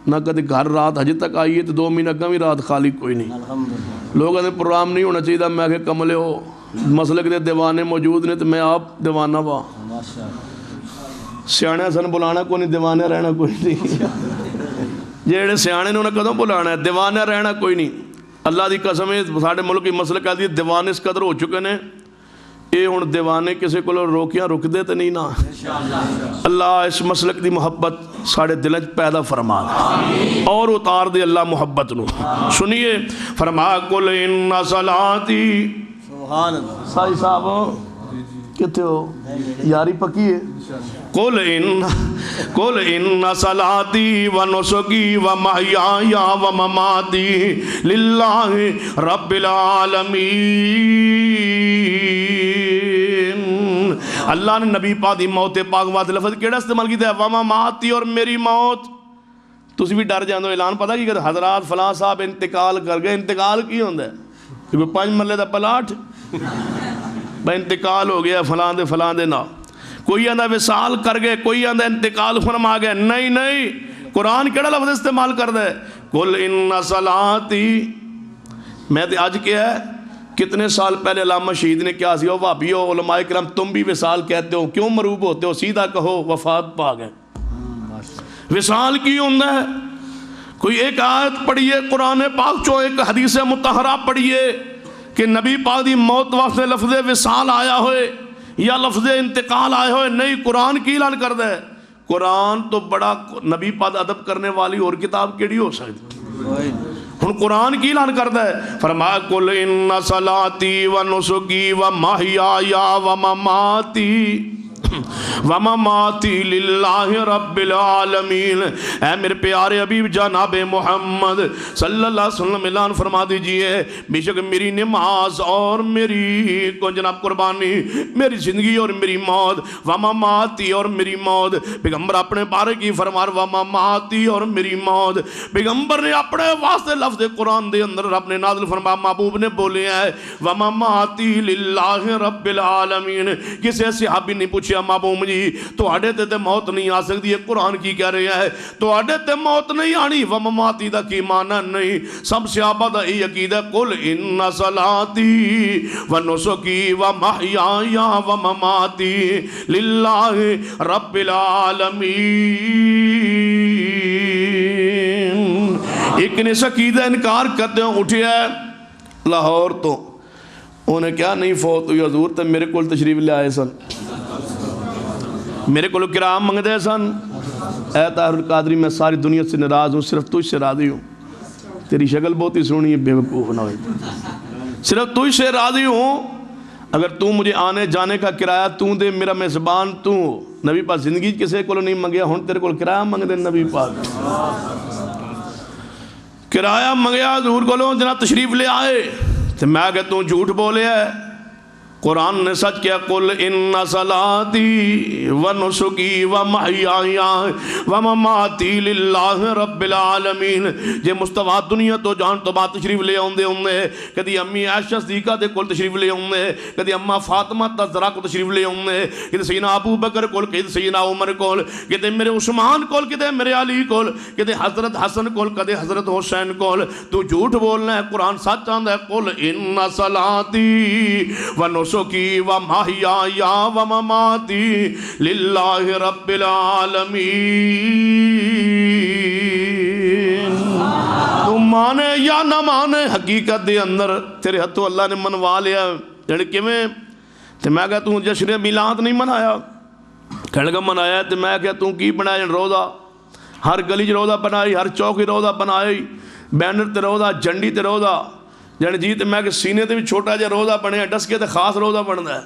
A: نہ کدی گھر رات ہجے تک آئی ہے، تو 2 مہینے اگاں بھی رات خالی کوئی نہیں۔ لوگ کہتے پروگرام نہیں ہونا چاہیے، میں کہ کملے ہو مسلک دے دیوانے موجود نے تو میں آپ دیوانہ وا، سیانے سن بلانا کوئی نہیں، دیوانے رہنا کوئی نہیں۔ جیڑے سیانے نے انہیں کدوں بلانا ہے، دیوانے رہنا کوئی نہیں۔ اللہ دی قسم ہے ساڈے ملک کی مسلک ہے دیوانے اس قدر ہو چکے ہیں، یہ ہن دیوانے کسی کو روکیاں رک دے تو نہیں نا۔ اللہ اس مسلک دی محبت ساڑھے دلچ پیدا فرما اور اتار دے اللہ محبت نو۔ سنیے فرما قُلْ إِنَّ صَلَاتِي، سائی صاحب کتے ہو یاری پکی ہے، قُلْ إِنَّ صَلَاتِي وَنُسُكِي وَمَحْيَايَ وَمَمَاتِي لِلَّهِ رَبِّ الْعَالَمِينَ۔ اللہ نے نبی پاک دی موت پاک واسطے لفظ کیڑا استعمال کیتا ہے؟ وَمَمَاتِي، اور میری موت۔ تسی بھی ڈر جاندو، اعلان پتہ کی کہتے حضرات فلاں صاحب انتقال کر گئے۔ انتقال کی ہوندہ ہے؟ کیونکہ 5 مرلے دا پلاٹ بھائی انتقال ہو گیا فلاں دے نا۔ کوئی آندہ وصال کر گئے، کوئی آندہ انتقال فرما گئے۔ نہیں نہیں، قرآن کیڑا لفظ استعمال کر دے؟ قُلْ إِنَّ صَلَاتِي۔ میں تے آج کیا ہے، کتنے سال پہلے علامہ شہید نے کیا سی، وہابیو علماء کرام تم بھی وصال کہتے ہو، کیوں مروب ہوتے ہو؟ سیدھا کہو وفات پا گئے۔ وصال کی ہوندہ ہے؟ کوئی ایک آیت پڑھیے قرآن پاک چو، ایک حدیث مطہرہ پڑھیے کہ نبی پاک دی موت واسطے لفظ وصال آیا ہوئے یا لفظ انتقال آئے ہوئے؟ نہیں، قرآن کی اعلان کر دے۔ قرآن تو بڑا نبی پاک ادب کرنے والی اور کتاب کیڑی ہو سکتی؟ ہن قرآن کی اعلان کر دے، فرمایا قُلْ إِنَّ صَلَاتِي وَنُسُكِي وَمَحْيَايَ وَمَمَاتِي وَمَمَاتِي لِلَّهِ رَبِّ الْعَالَمِينَ۔ اے میرے پیارے حبیب جناب محمد صلی اللہ علیہ وسلم اعلان فرما دیجئے، بے شک میری نماز اور میری کو جناب قربانی، میری زندگی اور میری موت، وَمَمَاتِي، اور میری موت۔ پیغمبر اپنے بارے کی فرمار وَمَمَاتِي، اور میری موت۔ پیغمبر نے اپنے واسطے لفظ قرآن دے اندر رب نے نازل فرما، محبوب نے بولے ہیں وَمَمَاتِي لِلَّهِ رَبِّ الْعَالَمِينَ۔ کسے صحابی نہیں پوچھا محبوب جی تو آڑے تے موت نہیں آ سکتی ہے، قرآن کی کہہ رہے ہیں تو آڑے تے موت نہیں آنی۔ وَمَمَاتِي دا کی معنی نہیں، سب صحابہ دا ہی عقیدہ قُلْ إِنَّ صَلَاتِي وَنُسُكِي وَمَحْيَايَ وَمَمَاتِي لِلَّهِ رَبِّ الْعَالَمِينَ۔ ایک نے اس عقیدہ انکار کرتے ہیں، اٹھے ہے لاہور تو انہیں کیا نہیں فوت ہوئی حضور تے میرے کول تشریف لے آئے سن، میرے کو کرام منگ دے سن، اے طاہر القادری میں ساری دنیا سے ناراض ہوں، صرف تجھ سے راضی ہوں۔ تیری شکل بہت ہی سونی ہے، بے وقوف نہ ہوئی، صرف تجھ سے راضی ہوں، اگر تو مجھے آنے جانے کا کرایہ تو دے، میرا میزبان تو۔ نبی پاک زندگی کسے کو نہیں منگیا، ہن تیرے کو کرایہ منگ دے نبی پاک۔ کرایہ منگیا حضور کو لو جناب تشریف لے آئے، تو میں کہ تو جھوٹ بولے ہے۔ قرآن نے سچ کیا قُلْ إِنَّ صَلَاتِي وَنُسُكِي وَمَحْيَايَ وَمَمَاتِي لِلَّهِ رَبِّ الْعَالَمِينَ۔ جے مصطفیٰ دنیا تو جان تو بات تشریف لے آندے ہوندے، کدی امی عائشہ صدیقہ دے کول تشریف لے آندے، کدی اما فاطمہ تزرا کو تشریف لے آندے، کدی سیدنا ابو بکر کول، کدی سیدنا عمر کول، کدی میرے عثمان کول، کدی میرے علی کول، کدی حضرت حسن کول، کدی حضرت حسین کول۔ تو جھوٹ بولنا ہے، قرآن سچ آندا ہے قُلْ إِنَّ صَلَاتِي وَنُسُكِي وَمَحْيَايَ وَمَمَاتِي لِلَّهِ رَبِّ الْعَالَمِينَ۔ تو مانے یا نہ مانے، حقیقت دے اندر تیرے ہتھوں اللہ نے منوا لیا۔ یعنی کیویں؟ تے میں کہا تو جشن میلاد نہیں منایا؟ کہنے لگا منایا۔ تے میں کہا تو کی بنایا؟ روضہ، ہر گلی چ روضہ بنائی، ہر چوک روضہ بنائی، بینر تے روضہ، جھنڈی تے روضہ، یعنی جی تے میں کہ سینے تے بھی چھوٹا جا روضہ بنیا، ڈسکے تے خاص روضہ بنتا ہے،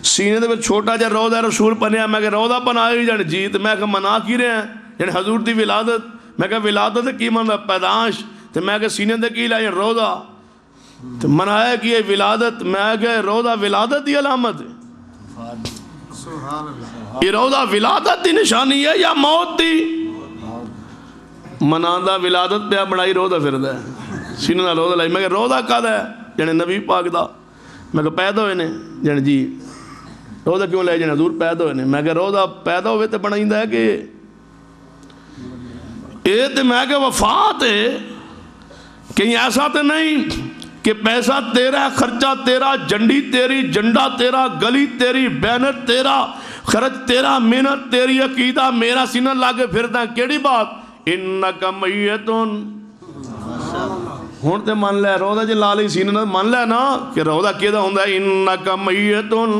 A: سینے تے بھی چھوٹا جا روضہ رسول بنیا، میں کہ روضہ بنائی، یعنی جی تے میں کہ منا کی رہے ہیں، یعنی حضور دی ولادت، میں کہ ولادت کی مانا پیدائش، تے میں کہ سینے تے کی لائے روضہ، تے منایا کی ہے ولادت، میں کہ روضہ ولادت دی علامت ہے، یہ روضہ ولادت دی نشانی ہے یا موت دی؟ مناندہ ولادت پہ بڑائی روضہ پھر ہے، سینہ دا روضہ لائی، میں کہ روضہ کد ہے؟ یعنی نبی پاک دا، میں کہ پیدا ہوئے نے، یعنی جی روضہ کیوں لائے؟ یعنی حضور پیدا ہوئے نے، میں کہ روضہ پیدا ہوئے تے بنائیں ہے کہ اے تے میں کہ وفات ہے، کہیں ایسا تے نہیں کہ پیسہ تیرا، خرچہ تیرا، جھنڈی تیری، جھنڈا تیرا، گلی تیری، بینر تیرا، خرچ تیرا، محنت تیری، عقیدہ میرا، سینہ لاگے پھرتا ہے، کیڑی بات؟ انکا میتون، ہون تے مان لے روضہ جی لالی سینہ مان لے نا کہ روضہ کیدہ ہوندہ ہے انکا میتون،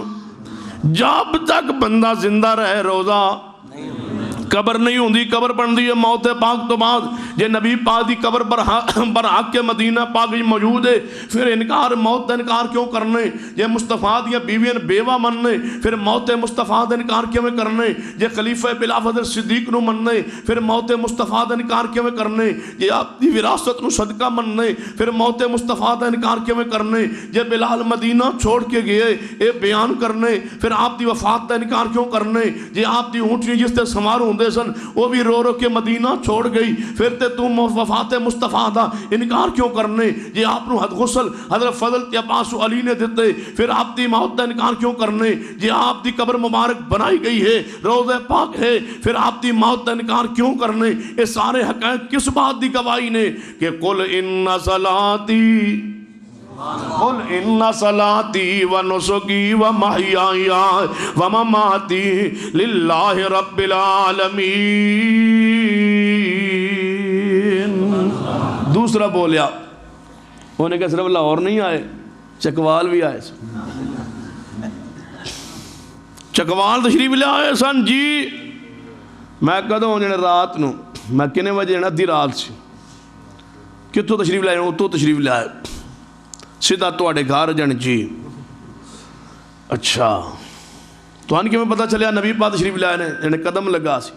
A: جب تک بندہ زندہ رہے روضہ قبر نہیں ہوندی، قبر بندی ہے موت پاک تو بعد، جے نبی پاک دی قبر برحق کے مدینہ پاک موجود ہے، پھر انکار موت انکار کیوں کرنے؟ جے مصطفیٰ دیا بیویاں بیوہ مننے، پھر موت مصطفیٰ انکار کیوں کرنے؟ جے خلیفہ بلال صدیق نو مننے، پھر موت مصطفیٰ انکار کیوں کرنے؟ جے آپ دی وراثت نو صدقہ مننے، پھر موت مصطفیٰ انکار کیوں کرنے؟ جے بلال مدینہ چھوڑ کے گئے اے بیان کرنے، پھر آپ دی وفات انکار کیوں کرنے؟ جے آپ دی اونٹنی جس تے سوار ہوندے سن وہ بھی رو رو کے مدینہ چھوڑ گئی، پھر تے تم وفات مصطفیٰ دا انکار کیوں کرنے؟ یہ آپ نو حد غسل حضرت فضل عباس و علی نے دیتے، پھر آپ دی موت دا انکار کیوں کرنے؟ یہ آپ دی قبر مبارک بنائی گئی ہے، روضہ پاک ہے، پھر آپ دی موت دا انکار کیوں کرنے؟ یہ سارے حقائق کس بات دی گواہی نے کہ قل ان صلاتی قل ان صلاتی و نسکی و محیائی و مماتی للہ رب العالمین۔ دوسرا بولیا انہیں کہ صرف لاہور نہیں آئے، چکوال بھی آئے سن، چکوال تشریف لے آئے سن جی۔ میں کدوں ہونے رات نو، میں کنے وجہ ادھی رات سے کتوں تشریف لے آئے؟ اتوں تشریف لے آئے سیدھا توڑے گھر جن جی۔ اچھا تو ان کی میں پتہ چلیا نبی پاک تشریف لے آئے نے، قدم لگا سی،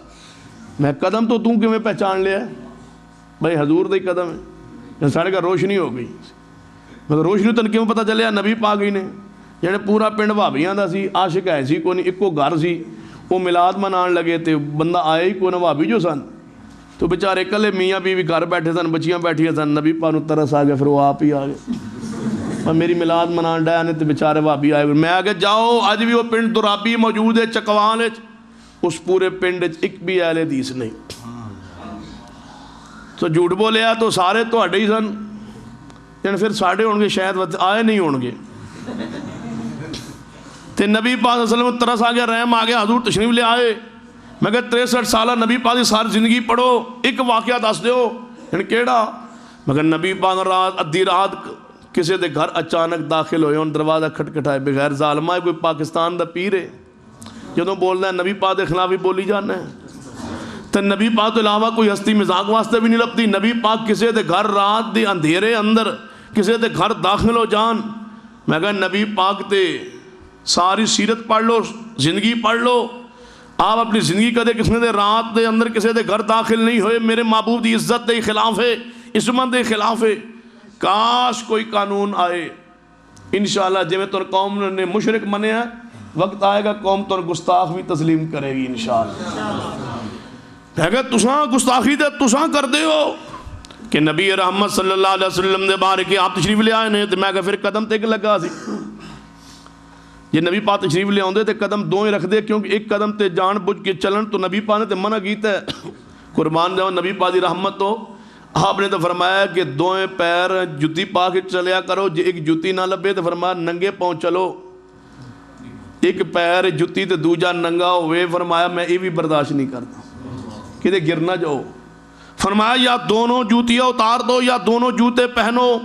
A: میں قدم تو کی میں پہچان لیا بھائی حضور دے قدم ہے، ساڑھے کا روشنی ہو گئی، مگر روشنی تن کی میں پتہ چلیا نبی پاک ہی نے، یعنی پورا پنڈ بھابیاں دا سی، عاشق ہے سی کوئی نہیں، ایک کو گھر سی، وہ میلاد منان لگے تھے، بندہ آئے ہی کوئی نہ بھابی جو سن، تو بیچارے کلے میاں بیوی گھر بیٹھے سن، بچیاں بیٹھیاں سن، نبی پاک نو ترس آ گیا، پھر وہ آپ ہی آ گئے، اور میری میلاد منان ڈایا نے تو بیچارے بھابی آئے، میں آگے جاؤ اج بھی وہ پنڈ درابی موجود ہے چکوال، اس پورے پنڈ ایک بھی اہل حدیث نہیں، تو جھوٹ بولیا تو سارے تو ہی سن، یعنی پھر ساڑھے ہونگے شاید آئے نہیں ہونگے، تے نبی پاک صلی اللہ علیہ وسلم ترس آ گیا، رحم آ گیا، حضور تشریف لے آئے، میں کہ 63 سالہ نبی پاک دی ساری زندگی پڑھو، ایک واقعہ دس دیو، یعنی کیڑا؟ مگر نبی پاک رات ادھی رات کسی دے گھر اچانک داخل ہوئے، ان دروازہ کھٹکھٹائے، بغیر ظالمہ ہے، کوئی پاکستان دا پیر ہے جدوں بولنا ہے نبی پاک دے خلاف ہی بولی جانا ہے، تو نبی پاک تو علاوہ کوئی ہستی مزاق واسطے بھی نہیں لبتی، نبی پاک کسی دے گھر رات دے اندھیرے اندر کسی دے گھر داخل ہو جان، میں کہا نبی پاک تے ساری سیرت پڑھ لو، زندگی پڑھ لو، آپ اپنی زندگی کدے کسی دے رات دے اندر کسی دے گھر داخل نہیں ہوئے، میرے محبوب دی عزت دے خلاف ہے، عصمت دے خلاف ہے، کاش کوئی قانون آئے، انشاءاللہ جی میں تو قوم نے مشرک منے ہیں، وقت آئے گا قوم تو گستاخ بھی تسلیم کرے گی انشاءاللہ، اگر تساں گستاخی دے تساں کر دے ہو کہ نبی رحمت صلی اللہ علیہ وسلم دے بارے کے آپ تشریف لے آئے نے، تو میں کہ پھر قدم تے لگا سی، یہ نبی پاک تشریف لے آؤں دے تے قدم دو ہی رکھ دے، کیونکہ ایک قدم تے جان بجھ کے چلن تو نبی پاک نے تے منع کیتا ہے، قربان جاؤ نبی پاک دی رحمت تو آپ نے تو فرمایا کہ دوئیں پیر جتی پا کے چلیا کرو، جے ایک جتی نہ لبے تو فرمایا ننگے پاؤں چلو، ایک پیر جتی تے دوجا ننگا ہوئے، فرمایا میں یہ بھی برداشت نہیں کرتا کہ دے گرنا جاؤ، فرمایا یا دونوں جوتیاں اتار دو یا دونوں جوتے پہنو،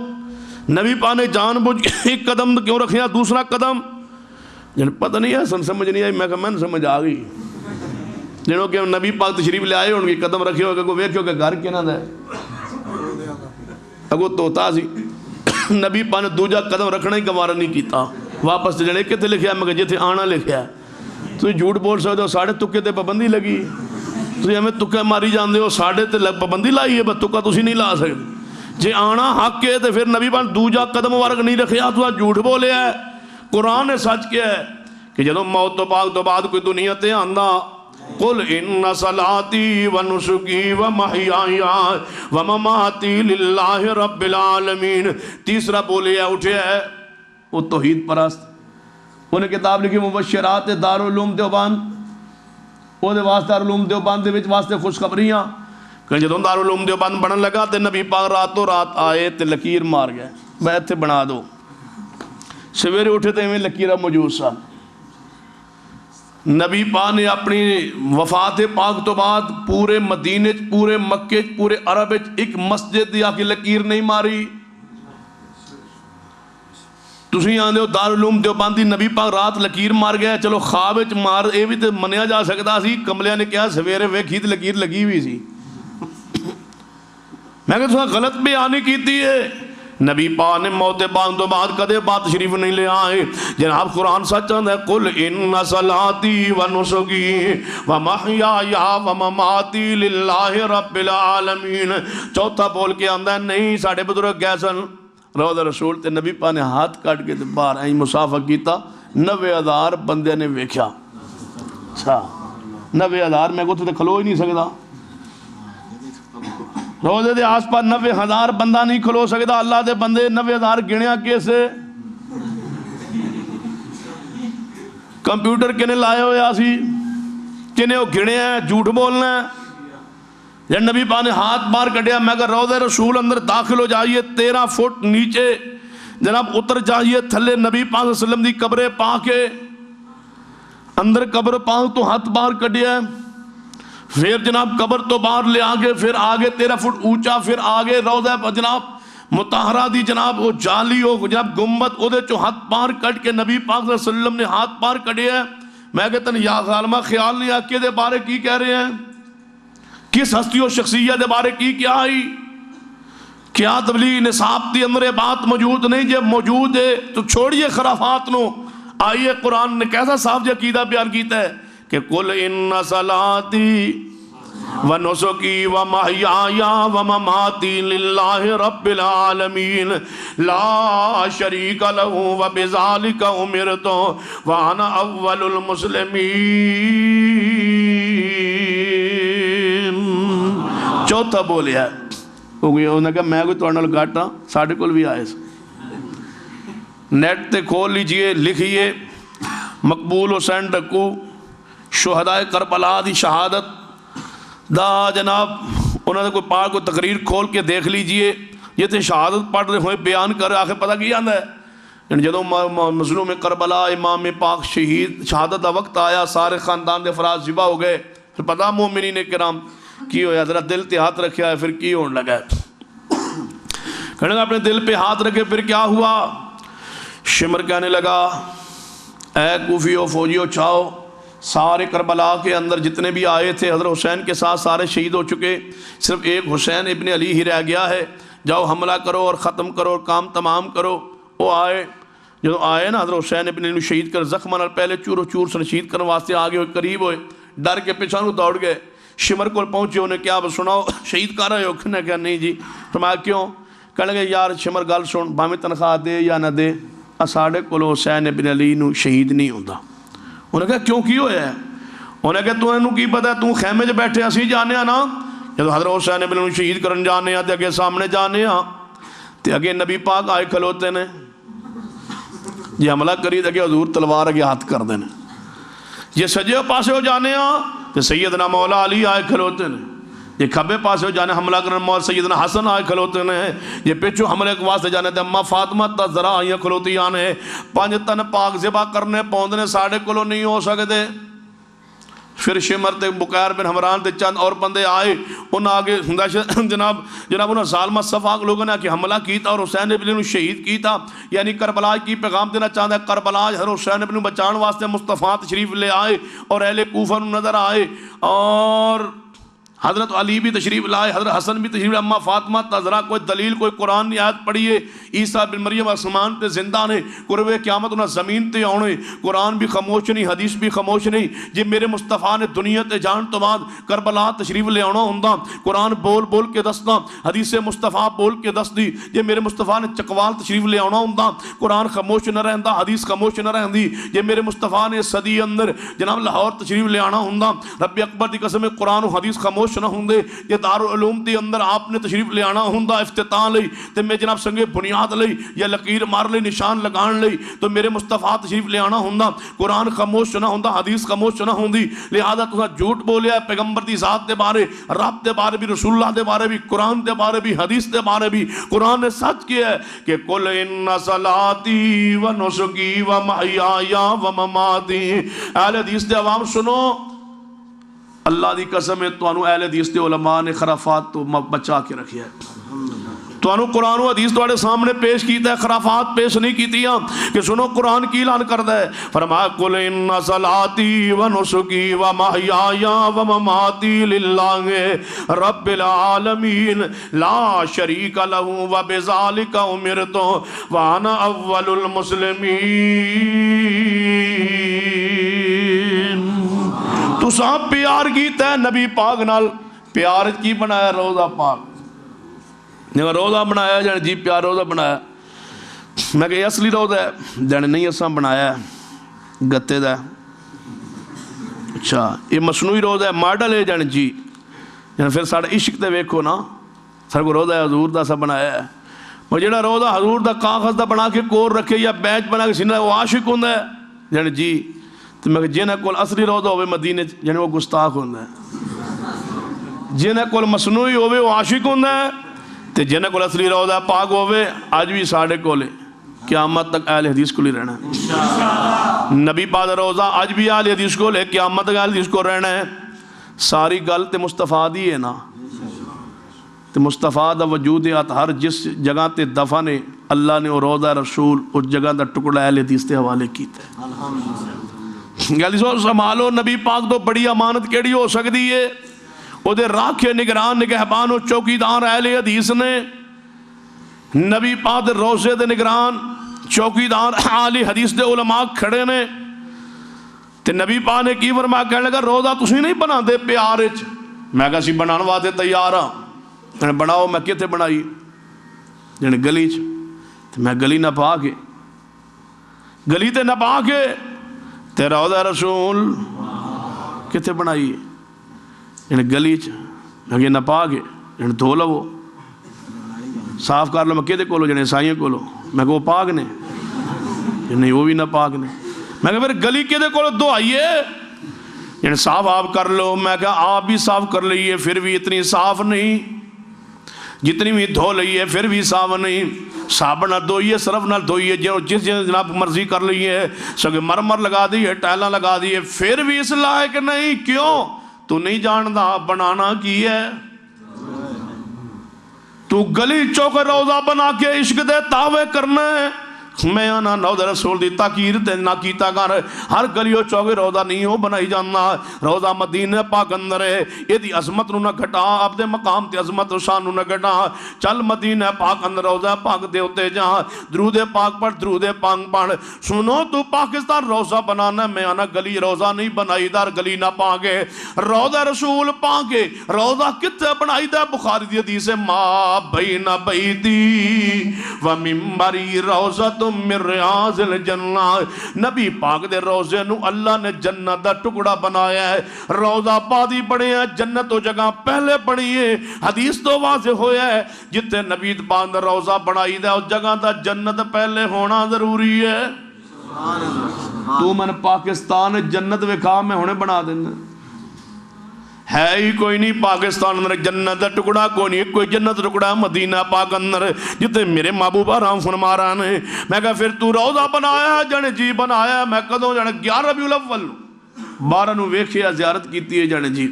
A: نبی پاک نے جان بوجھ کے ایک قدم کیوں رکھیا دوسرا قدم جن پتہ نہیں ہے سمجھ نہیں آئی میں کہا میں سمجھ آ گئی جنہوں کہ نبی پاک تشریف لے آئے ان کی قدم رکھے ہوگا کوئی ویکھو کہ گھر کے نہ دے اگو توتا سی نبی پاک نے دوجا قدم رکھنا ہی گوارا نہیں کیتا واپس جڑے کتے لکھیا میں کہ جتھے آنا لکھیا تو جھوٹ بول سکتے ہو ساڑھے تکے تے پابندی لگی تو ہمیں تکے ماری جاندے ہو ساڑھے تے پابندی لائی ہے بس تکا تسی نہیں لا سکتے جے آنا حق ہے تو پھر نبی پاک دوجا قدم مبارک نہیں رکھیا تو جھوٹ بولے ہے قرآن نے سچ کیا ہے کہ جدو موت تو پاک تو بعد کوئی دنیا تے آندا قل ان صلاتی و نسکی و محیائی و مماتی للہ رب العالمین تیسرا بولے ہے اٹھے ہے وہ توحید پرست انہیں کتاب لکھی مبشرات دارالعلوم دیوبند وہ دے واسطہ دارالعلوم دیوبند دے وچ واسطے خوشخبریاں کہ جدوں دارالعلوم دیوبند بنن لگا تے نبی پاک راتوں رات آئے تے لکیر مار گئے میں ایتھے بنا دو سویرے اٹھے تے میں لکیرہ موجود سن نبی پاک نے اپنی وفات پاک تو بعد پورے مدینے پورے مکے پورے عرب ایک مسجد یا کی لکیر نہیں ماری تسی آندے ہو دارالعلوم دیوبندی نبی پاک رات لکیر مار گیا چلو خواب وچ مار اے بھی تے منیا جا سکتا سی کملیاں نے کہا سویرے ویکھی تے لکیر لگی ہوئی سی میں کہ تساں غلط بیانی کیتی ہے نبی پاک نے موت پاک تو بعد کدے بات شریف نہیں لے آئے جناب قرآن سچ ہے قل ان صلاتی و نسکی و محیائی و مماتی للہ رب العالمین چوتھا بول کے آندہ ہے نہیں ساڑھے بزرگ گئے سن روضہ رسول تے نبی پاک نے ہاتھ کاٹ کے باہر آئیں مسافہ کیتا 90,000 بندے نے ویکھیا اچھا 90,000 میں کو تو کھلو ہی نہیں سکتا روزے دے آس پاس 90,000 بندہ نہیں کھلو سکتا اللہ دے بندے 90,000 گنیا کیسے کمپیوٹر کنے لائے ہوئے آسی کنے وہ گنے ہیں جھوٹ بولنا ہے جب نبی پاک نے ہاتھ بار کٹیا میں کہ روضہ رسول اندر داخل ہو جائیے 13 فٹ نیچے جناب اتر جائیے تھلے نبی پاک صلی اللہ علیہ وسلم دی قبر پاک کے اندر قبر پاک تو ہاتھ بار کٹیا پھر جناب قبر تو باہر لے آگے پھر آگے 13 فٹ اونچا پھر آگے روضہ جناب مطہرہ دی جناب وہ جالی ہو جناب گمبد او دے چو ہاتھ پار کٹ کے نبی پاک صلی اللہ علیہ وسلم نے ہاتھ پار کٹے ہیں میں کہتا ہوں یا ظالمہ خیال نہیں آکے دے بارے کی کہہ رہے ہیں کس ہستی و شخصیت دے بارے کی کیا آئی کیا تبلیغ نصاب دی اندر بات موجود نہیں جب موجود ہے تو چھوڑیے خرافات نو آئیے قرآن نے کیسا صاف جی عقیدہ بیان کیتا ہے کہ قل ان صلاتی و نسکی و محیائی و مماتی للہ رب العالمین لا شریک لہ و بذالک امرت وانا اول المسلمین چوتھا بولیا ہے انہوں نے کہا میں کوئی توڑنا لگاتا ساڑھے کل بھی آئے نیٹ تے کھول لیجئے لکھئے مقبول حسین ڈکو شہدائے کربلا دی شہادت دا جناب انہوں نے کوئی پاک کو تقریر کھول کے دیکھ لیجئے یہ تے شہادت پڑھ رہے ہوئے بیان کر رہے آخر پتہ کی آندہ ہے جدو مظلوم کربلا امام پاک شہید شہادت دا وقت آیا سارے خاندان دے افراد ذبح ہو گئے پھر پتہ مومنین کرام کی ہویا ذرا دل تے ہاتھ رکھیا ہے پھر کی ہونے لگا ہے کہنے گا اپنے دل پہ ہاتھ رکھے پھر کیا ہوا شمر کہنے لگا اے کوفیو فوجیو چھاؤ سارے کربلا کے اندر جتنے بھی آئے تھے حضرت حسین کے ساتھ سارے شہید ہو چکے صرف ایک حسین ابن علی ہی رہ گیا ہے جاؤ حملہ کرو اور ختم کرو اور کام تمام کرو وہ آئے جو آئے نا حضرت حسین ابن علی شہید کر زخم نال پہلے چورو چور سن شہید کرنے واسطے آگے ہوئے قریب ہوئے ڈر کے پیچھانوں دوڑ گئے شمر کو پہنچے انہیں کیا سناؤ شہید کر رہے ہو کہنے کہا نہیں جی فرمایا کیوں کہنے لگے یار شمر گل سن بھاویں تنخواہ دے یا نہ دے ساڑھے کولو حسین ابن علی نو شہید نہیں ہوندا انہیں کہا کیوں کی ہویا ہے انہیں کہا تو انہوں کی پتہ ہے تو خیمے جو بیٹھے اسی جانے ہاں نا جب حضرت حسین ابن علی شہید کرن جانے ہاں تے اگے سامنے جانے ہاں تے اگے نبی پاک آئے کھلوتے نے یہ حملہ کری تے اگے حضور تلوار اگے ہاتھ کر دینے یہ سجے پاسے ہو جانے ہاں تے سیدنا مولا علی آئے کھلوتے نے یہ کھبے پاسے ہو جانے حملہ کرنے مولا سیدنا حسن آئے کھلوتے نے یہ پیچھو حملے کے واسطے جانے تے اماں فاطمہ تا ذرا آئیاں کھلوتی آنے 5 تن پاک ذبح کرنے پوندنے ساڑھے کلو نہیں ہو سکتے پھر شمر تے بکیر بن حمران تے چند اور بندے آئے، انہاں آگے جناب انہاں ظالمہ صفاق لوگوں نے کہ حملہ کیتا اور حسین ابن نو شہید کیتا، یعنی کربلا کی پیغام دینا چاہتا ہے۔ کربلا ہر حسین ابن بچان واسطے مصطفیٰ تشریف لے آئے اور اہل کوفہ نو نظر آئے، اور حضرت علی بھی تشریف لائے، حضرت حسن بھی تشریف لائے، اماں فاطمہ تذرا کوئی دلیل کوئی قرآن کی آیت پڑھیے، عیسیٰ بن مریم آسمان تے زندہ نے، قرب قیامت انہاں زمین تے آنے، قرآن بھی خاموش نہیں، حدیث بھی خاموش نہیں۔ جی میرے مصطفیٰ نے دنیا تے جان تو بعد کربلا تشریف لے آنا ہوندا، قرآن بول بول کے دستا، حدیث مصطفیٰ بول کے دس دی۔ جی میرے مصطفیٰ نے چکوال تشریف لے آنا ہوندا، قرآن خاموش نہ رہندا، حدیث خاموش نہ رہندی۔ جی میرے مصطفیٰ نے صدی اندر جناب لاہور تشریف لے آنا ہوندا، رب اکبر دی قسم قرآن و حدیث خاموش نہ ہوندے۔ یہ دارالعلوم دی اندر آپ نے تشریف لے آنا ہوندا افتتاح لئی تے میں جناب سنگے بنیاد لئی یا لکیر مار لئی نشان لگان لئی تو میرے مصطفیٰ تشریف لے آنا ہوندا، قرآن خاموش نہ ہوندا، حدیث خاموش نہ ہوندی۔ لہذا تساں جھوٹ بولیا ہے پیغمبر دی ذات دے بارے، رب دے بارے بھی، رسول اللہ دے بارے بھی، قرآن دے بارے بھی، حدیث دے بارے بھی۔ قرآن نے سچ کیا ہے کہ قل ان صلاتی و نسکی و محیای و مماتی۔ اہل حدیث دے عوام سنو، اللہ دی قسم ہے تو اہل حدیث دے علماء نے خرافات تو بچا کے رکھیا ہے، تو قرآن و حدیث تواڈے سامنے پیش کیتا ہے، خرافات پیش نہیں کیتیاں کہ سنو قرآن کی اعلان کردا ہے۔ فرمایا قل ان صلاتی و نسکی و محیای و مماتی للہ رب العالمین لا شریک لہ و بذالک امرت وانا اول المسلمین۔ تو صاحب پیار کیتا ہے نبی پاک نال، پیار کی بنایا روزہ پاک، جب روزہ بنایا جانے جی پیار روزہ بنایا، میں کہ یہ اصلی روزہ ہے جانے نہیں اساں بنایا ہے گتے دا، اچھا یہ مصنوعی روزہ ہے ماڈل ہے جانے جی، جانے پھر ساڑھے عشق تے ویکھو نا، ساڑھے کو روزہ ہے حضور دا سا بنایا ہے، وہ جڑا روزہ حضور دا کاغذ دا بنا کے کور رکھے یا بیچ بنا کے سینہ وہ عاشق ہوندہ ہے جانے جی، تو میں کہ جنہ کول اصلی روزہ ہوئے مدینے جانے وہ گستاخ ہوندہ ہے، جنہ کول مصنوعی ہوئے وہ عاشق ہوندہ ہے، تے جنہ کول اصلی روزہ پاک ہوئے آج بھی ساڑھے کولے قیامت تک اہل حدیث کو لی رہنا ہے۔ نبی پاک روزہ آج بھی اہل حدیث کو لے قیامت تک اہل حدیث کو رہنا ہے۔ ساری گل تے مصطفیٰ دی ہے نا، تے مصطفیٰ دا وجود ہر جس جگہ تے دفن اللہ نے وہ روزہ رسول اس جگہ دا ٹکڑا اہل حدیث تے حوالے کیتا ہے۔ گل سنبھالو، نبی پاک تو بڑی امانت کیڑی ہو سکتی ہے، وہ دے راکھے نگران نگہبان و چوکیدار اہل حدیث نے، نبی پاک دے روزے دے نگران چوکیدار اہل حدیث دے علماء کھڑے نے، تے نبی پاک نے کی فرمایا کہنے لگا روزہ تسی نہیں بنا دے پیار وچ، میں کہا سی بنان واسطے تیار ہاں، بناؤ، میں کتے بنائی جنے گلی چ، تے میں گلی نہ پا کے گلی تے نہ پا کے تے روضہ رسول کتے بنائی یعنی گلی چ میں نہ پا کے یعنی دھو لو صاف کر لو، میں کہتے کولو جنے عیسائیوں کولو، میں کہ وہ پاک نے نہیں وہ بھی نہ پاک نے، میں کہ پھر گلی کہتے کولو دو آئیے یعنی صاف آپ کر لو، میں کہ آپ بھی صاف کر لئیے پھر بھی اتنی صاف نہیں، جتنی بھی دھو لئیے پھر بھی صاف نہیں، صابن نہ دھوئیے صرف نہ دھوئیے جس جناب مرضی کر لئیے، سگے مرمر لگا دیئے ٹائلاں لگا دیئے پھر بھی اس لائق نہیں، کیوں؟ تو نہیں جاندا بنانا کی ہے، تو گلی چوک روزہ بنا کے عشق دے دعوے کرنا ہے، میں آنا روضہ رسول دی تاکیر تے نہ کیتا کر، ہر گلیوں چوکے روضہ نہیں ہو بنائی جانا، روضہ مدینہ پاک اندر ہے، یہ دی عظمت نو نہ گھٹا، اب دے مقام تے عظمت و شان نو نہ گھٹا، چل مدینہ پاک اندر روضہ پاک دے ہوتے جہاں، درود پاک پڑھ درود پاک پڑھ، سنو تو پاکستان روضہ بنانا، میں آنا گلی روضہ نہیں بنائی دار گلی نہ پاکے، روضہ رسول پاکے، روضہ کتے بنائی دار بخاری دی حدیث ما بین بیتی و ممبری روضہ من ریاض الجنہ، نبی پاک دے روزے نو اللہ نے جنت دا ٹکڑا بنایا ہے، روزہ پادی پڑے ہیں جنت و جگہ پہلے پڑی ہے، حدیث تو واضح ہویا ہے جتے نبی پاک دا روزہ بنائی دے اس جگہ دا جنت پہلے ہونا ضروری ہے۔ تو من پاکستان جنت وکھا میں ہونے بنا دینا ہے ہی کوئی نہیں، پاکستان اندر جنت دا ٹکڑا کوئی نہیں، کوئی جنت ٹکڑا مدینہ پاک اندر جتے میرے محبوب آرام فرما رہا نے، میں کہا پھر تو روضہ بنایا جانے جی بنایا، میں کدوں جانے 11 ربیع الاول 12 ਨੂੰ ਵੇਖਿਆ زیارت ਕੀਤੀ ਹੈ ਜਾਣੇ ਜੀ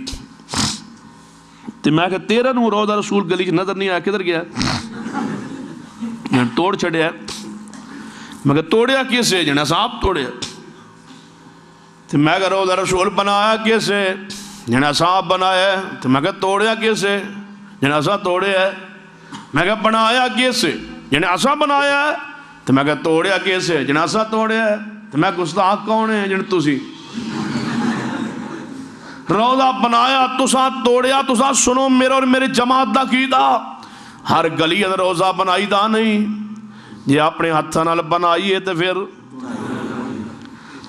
A: ਤੇ ਮੈਂ ਕਿਹਾ 13 ਨੂੰ ਰੌਜ਼ਾ ਰਸੂਲ ਗਲੀ 'ਚ ਨਜ਼ਰ ਨਹੀਂ ਆਇਆ ਕਿੱਧਰ ਗਿਆ ਮੈਂ ਤੋੜ ਛੱਡਿਆ ਮੈਂ ਕਿਹਾ ਤੋੜਿਆ ਕਿਸੇ ਜਣਾ ਸਾਹਿਬ ਤੋੜਿਆ ਤੇ ਮੈਂ ਕਿਹਾ ਰੌਜ਼ਾ ਰਸੂਲ ਬਣਾਇਆ ਕਿਸੇ جنا صاحب بنایا ہے تو میں کہا توڑیا کیسے جنا صاحب توڑیا ہے میں کہا بنایا کیسے جنا صاحب بنایا ہے تو میں کہا توڑیا کیسے جنا صاحب توڑیا ہے تو میں گستاخ کون ہے جن تسی روضہ بنایا تسا توڑیا تسا سنو میرے اور میرے جماعت دا کی دا ہر گلی اندر روضہ بنائی دا نہیں یہ اپنے ہاتھاں نال بنائی ہے تو پھر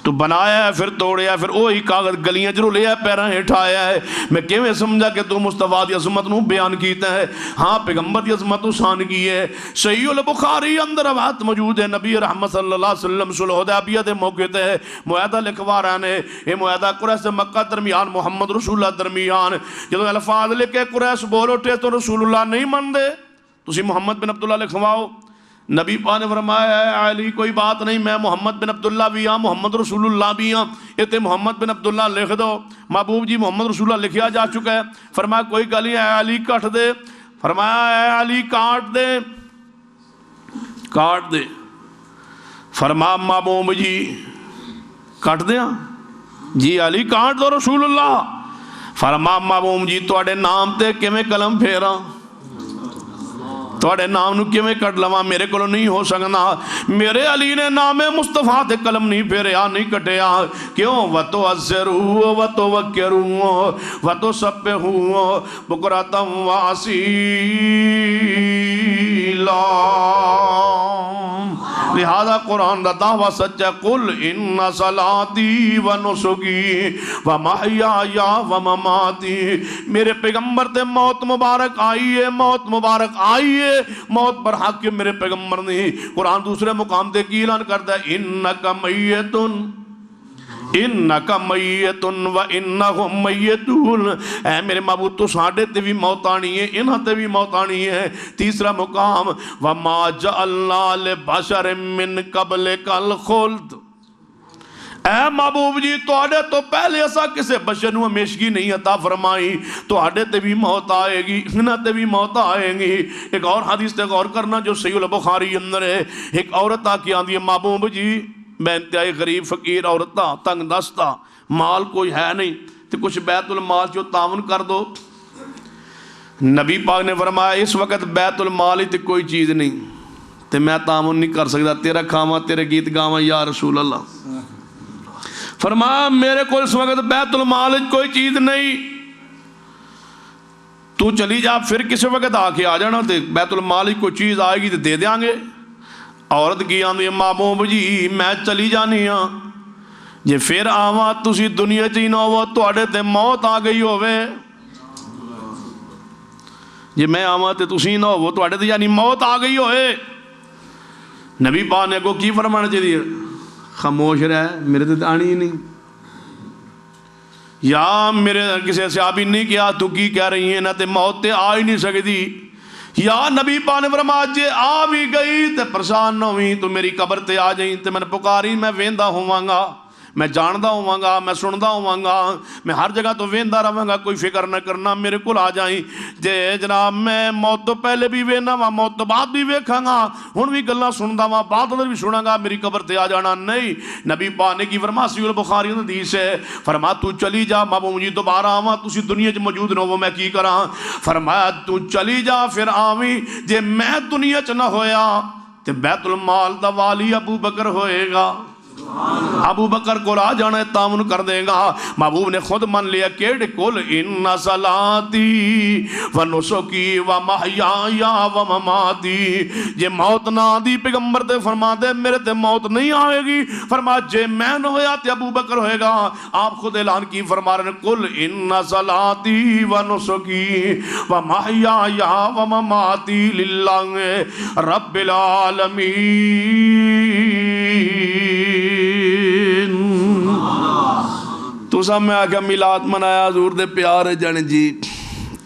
A: تو بنایا ہے پھر توڑیا پھر وہی کاغذ گلیاں چ رلیا پیراں ہیٹھ آیا ہے میں کیویں سمجھا کہ تو مصطفیٰ دی عظمت نو بیان کیتا ہے ہاں پیغمبر دی عظمت تو شان کی ہے صحیح البخاری اندر روایت موجود ہے نبی رحمت صلی اللہ علیہ وسلم صلح حدیبیہ دے موقع تے معاہدہ لکھوا رہے نے یہ معاہدہ قریش مکہ درمیان محمد رسول اللہ درمیان جدوں الفاظ لکھے قریش بول اٹھے تو رسول اللہ نہیں مندے تسی محمد بن عبداللہ لکھواؤ نبی پاک نے فرمایا ہے علی کوئی بات نہیں میں محمد بن عبداللہ بھی ہاں محمد رسول اللہ بھی ہاں یہ محمد بن عبداللہ لکھ دو محبوب جی محمد رسول اللہ لکھیا جا چکا ہے فرمایا کوئی گل نہیں ہے علی کٹ دے فرمایا ہے علی کاٹ دے فرمایا محبوب جی کٹ دیا جی علی کاٹ دو رسول اللہ فرمایا محبوب جی تواڈے نام تے کیویں قلم پھیراں تواڈے نام نو کیویں کٹ لواں میرے کولوں نہیں ہو سکنا میرے علی نے نام مصطفیٰ تے قلم نہیں پھیریا نہیں کٹیا کیوں وَتُعَزِّرُوا وَتُوَقِّرُوا وَتُسَبِّحُوا بُكْرَةً وَأَصِيلًا لہذا قرآن دا دعویٰ سچا قُلْ إِنَّ صَلَاتِي وَنُسُكِي وَمَحْيَايَ وَمَمَاتِي میرے پیغمبر تے موت مبارک آئی ہے موت مبارک آئی ہے موت پر حق کے میرے پیغمبر نے قرآن دوسرے مقام دے کی اعلان کرتا ہے اِنَّكَ مَيِّتٌ اِنَّكَ مَيِّتٌ وَإِنَّهُمْ مَيِّتُونَ اے میرے معبود تو ساڑھے تے بھی موت آنی ہے انہاں تے بھی موت آنی ہے تیسرا مقام وَمَا جَعَلْنَا لِبَشَرٍ مِّن قَبْلِكَ الْخُلْدِ اے محبوب جی توڑے تو پہلے ایسا کسے بشر نو ہمیشگی نہیں عطا فرمائی توڑے تے بھی موت آئے گی انہاں تے بھی موت آئے گی ایک اور حدیث تے غور کرنا جو صحیح البخاری اندر ہے ایک عورت آ کے آندھی ہے محبوب جی میں انتہائی غریب فقیر عورتہ تنگ دستہ مال کوئی ہے نہیں تو کچھ بیت المال جو تعاون کر دو نبی پاک نے فرمایا اس وقت بیت المال ہی تے کوئی چیز نہیں تے میں تعاون نہیں کر سکتا تیرا کھاواں تیرے گیت گاواں یا رسول اللہ فرمایا میرے کو اس وقت بیت المال کوئی چیز نہیں تو چلی جا پھر کسی وقت آ کے آ جانا تے بیت المال کوئی چیز آئے گی تو دے دیاں گے عورت کی آندھی محبوب جی میں چلی جانی ہاں جے پھر آواں تسی دنیا چی نہ ہو تواڈے تے موت آ گئی ہوئے جے میں آواں تے تسی نہ ہو تواڈے تے یعنی موت آ گئی ہوئے نبی پاک نے کو کی فرمانا چاہیے خاموش رہے میرے تے آنی ہی نہیں یا میرے کسی صحابی نہیں کیا تو کی کہہ رہی ہیں نہ تے موت تے آ ہی نہیں سکتی یا نبی پاک نے فرمایا جے آ بھی گئی تے پریشان نہ ہوئی تو میری قبر تے آ جائیں تے میں نے پکاری میں ویندا ہوواں گا میں جاندا ہوواں گا میں سندا ہوواں گا میں ہر جگہ تو ویندا رہواں گا کوئی فکر نہ کرنا میرے کول آ جائیں جے جناب میں موت تو پہلے بھی وینا وا موت تو بعد بھی ویکھاں گا ہن بھی گلاں سندا وا بعد ادھر بھی سناں گا میری قبر تے آ جانا نہیں نبی پاک نے کی فرمایا صحیح البخاری کی حدیث ہے فرمایا تو چلی جا محبوب جی دوبارہ آواں تسی دنیا وچ موجود نہ ہو میں کی کراں فرمایا تو چلی جا پھر آویں جے میں دنیا وچ نہ ہویا تے بیت المال دا والی ابو بکر ہوئے گا ابو بکر کو آ جانا تعاون کر دے گا محبوب نے خود من لیا کہ کل ان صلاتی و نسکی و محیایا و مماتی یہ موت نہ دی پیغمبر تے فرما دے میرے تے موت نہیں آئے گی فرما جے میں نہ ہویا تے ابو بکر ہوئے گا آپ خود اعلان کی فرما رہے کل ان صلاتی و نسکی و محیایا و مماتی للہ رب العالمین تو سب میں آگیا میلاد منایا حضور دے پیار ہے جانے جی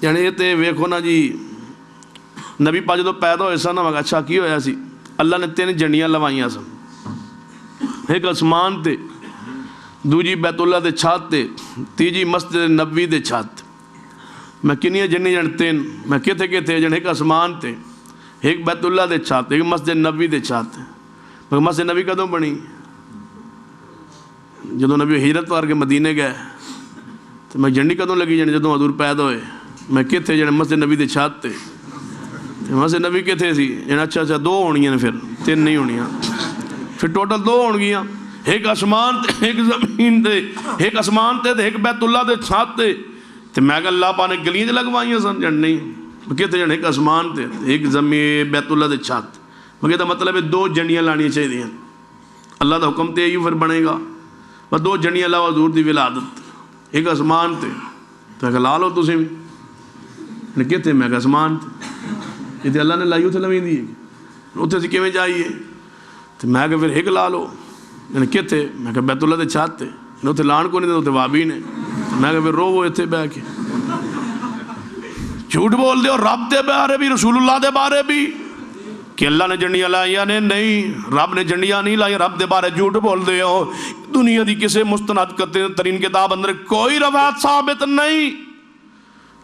A: یعنی یہ تے ویکھو نا جی نبی پاک جدوں پیدا ہوئے سن میں اچھا کی ہویا سی اللہ نے 3 جنڈیاں لوائیاں سن ایک آسمان تے دوجی بیت اللہ دے چھت تے، تیجی مسجد نبوی دے چھت. میں کنیاں جنی جن تین، میں کتھے کتھے جن، ایک آسمان تے، ایک بیت اللہ دے چھت، ایک مسجد نبوی دے چھت. میں مسجد نبی کدوں بنی؟ جدوں نبی ہجرت کر کے مدینے گئے. تو میں جنڈی کدوں لگی جن جدوں حضور پیدا ہوئے. میں کتھے جن مسجد نبی دے چھت تے. مسجد نبی کتھے سی جن؟ اچھا اچھا دو ہونگیاں نے، پھر تین نہیں ہونیاں، پھر ٹوٹل دو ہونگیاں. ایک آسمان تے، ایک زمین تے، ایک آسمان تے ایک بیت اللہ دے چھت تے. تو میں کہ اللہ پاک نے گلیاں لگوائیاں سن جن؟ نہیں. کہتے جن ایک آسمان تے ایک زمین بیت اللہ دے چھت. میں کہتا مطلب ہے دو جنڈیاں لانیاں چاہیے. اللہ دا حکم تے یہ پھر بنے گا. بس دو جنڈیاں لاؤ حضور دی ولادت، ایک آسمان تے. تو کہ لا لو تسی بھی. کہتے میں کہ آسمان تے یہ اللہ نے لائی اتنے لویں دی اتنے اسی کیویں جائیے. تو میں کہ پھر ایک لا لو. کتنے؟ میں کہ بیت اللہ دے چھت تے. اتنے لان کو نہیں اتنے وابی نے. میں کہ پھر رو وہ اتنے بہ کے جھوٹ بول دے. اور رب دے بارے بھی، رسول اللہ دے بارے بھی کہ اللہ نے جنڈیاں لائیاں نے، نہیں رب نے جنڈیاں نہیں لائیاں. رب دے بارے جھوٹ بول دے ہو. دنیا دی کسے مستند ترین کتاب اندر کوئی روایت ثابت نہیں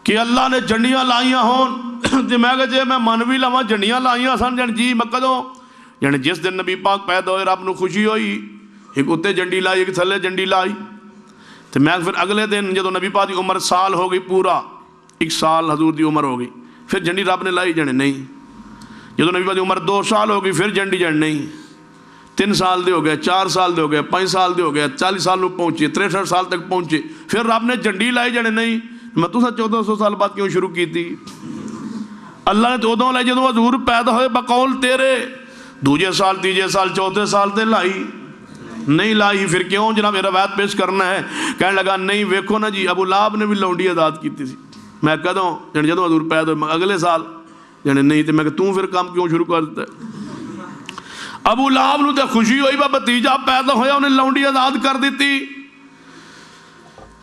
A: کہ اللہ نے جنڈیاں لائیاں ہون. تے میں کہ جے میں من بھی لواں جنڈیاں لائیاں سن جن جی میں کدوں جن جس دن نبی پاک پیدا ہوئے رب نو خوشی ہوئی، ایک اتنے جنڈی لائی ایک تھلے جنڈی لائی. تو میں پھر اگلے دن جدو نبی پاک دی عمر سال ہو گئی، پورا 1 سال حضور دی عمر ہو گئی، پھر جنڈی رب نے لائی جنے نہیں. جدو نبی پاک دی عمر 2 سال ہو گئی پھر جنڈی جن نہیں. 3 سال دے ہو گئے، 4 سال دے ہو گئے، 5 سال دے ہو گئے، 40 سال نو پہنچے، 63 سال تک پہنچے، پھر رب نے جنڈی لائی جنے نہیں. میں تو 1400 سال بعد کیوں شروع کی تھی؟ اللہ نے تو ادوں لائی جدو حضور پیدا ہوئے بقول تیرے. دوجے سال، تیجے سال، چوتھے سال تے لائی نہیں لائی. پھر کیوں جناب روایت پیش کرنا ہے؟ کہنے لگا نہیں ویکھو نا جی ابو لہب نے بھی لونڈی آزاد کیتی سی. میں کدوں جن جدوں حضور پیدا ہوئے اگلے سال جنے نہیں. تو میں کہ توں پھر کام کیوں شروع کر دیتا ہے؟ ابو لہب نو تے خوشی ہوئی با بھتیجا پیدا ہویا انہیں لونڈی آزاد کر دیتی.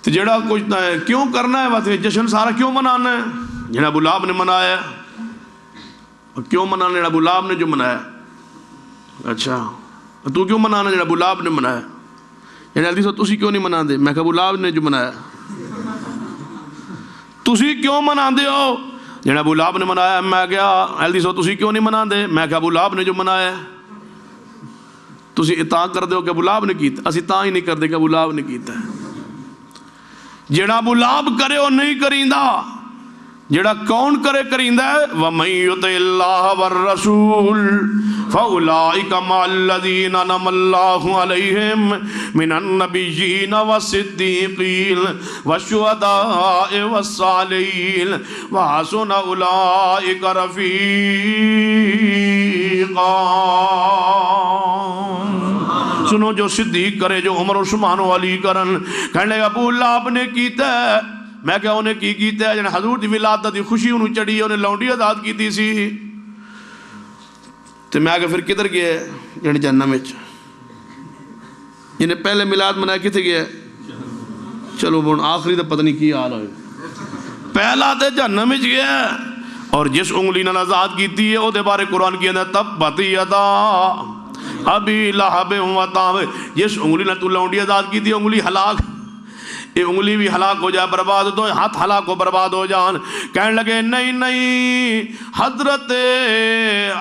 A: تو جڑا کچھ کیوں کرنا ہے بات جشن سارا کیوں منانا ہے؟ جنہیں ابو لہب نے منایا کیوں منانا؟ جنہیں ابو لہب نے جو منایا. اچھا تو کیوں منانا جنہیں ابو لہب نے منایا؟ یعنی حدیث تسی کیوں نہیں منا دے؟ میں کہ ابو لہب نے جو منایا. تسی کیوں منا دے ہو؟ جنہیں ابو لہب نے منایا. میں کیا حدیث تسی کیوں نہیں منا دے؟ میں کہ ابو لہب نے جو منایا. تسی اطاع کر دے ہو کہ ابو لہب نے کیتا، اسی اطاع ہی نہیں کر دے کہ ابو لہب نے کیتا ہے. جڑا ابو لہب کرے وہ نہیں کریندا، جڑا کون کرے کریندا ہے. وَمَن يُطِعِ اللَّهَ وَالرَّسُولَ فَأُولَٰئِكَ مَعَ الَّذِينَ أَنْعَمَ اللَّهُ عَلَيْهِمْ مِنَ النَّبِيِّينَ وَالصِّدِّيقِينَ وَالشُّهَدَاءِ وَالصَّالِحِينَ وَحَسُنَ أُولَٰئِكَ رَفِيقًا. سنو جو صدیق کرے، جو عمر عثمان و علی کرن. کہنے ابو لہب نے کیتا ہے. میں کہا انہیں کی کیتا ہے؟ جنہیں حضور دی ولادت دی خوشی انہوں چڑھی ہے، انہیں لونڈی آزاد کیتی سی. تو میں کہا پھر کدھر گیا ہے؟ جنہیں جہنم وچ. جنہیں پہلے میلاد منایا کتے گیا ہے؟ چلو بون آخری تو پتہ نہیں کی حال ہوئے. پہلا تے جہنم وچ گیا ہے. اور جس انگلی نے آزاد کیتی ہے وہ دے بارے قرآن کی اندر تبت یدا ابی لہب و تب. جس انگلی نے تو لونڈی آزاد کی تھی انگلی ہلاک، یہ انگلی بھی ہلاک ہو جائے، برباد ہو، ہاتھ ہلاک ہو برباد ہو جان. کہنے لگے نہیں نہیں. حضرت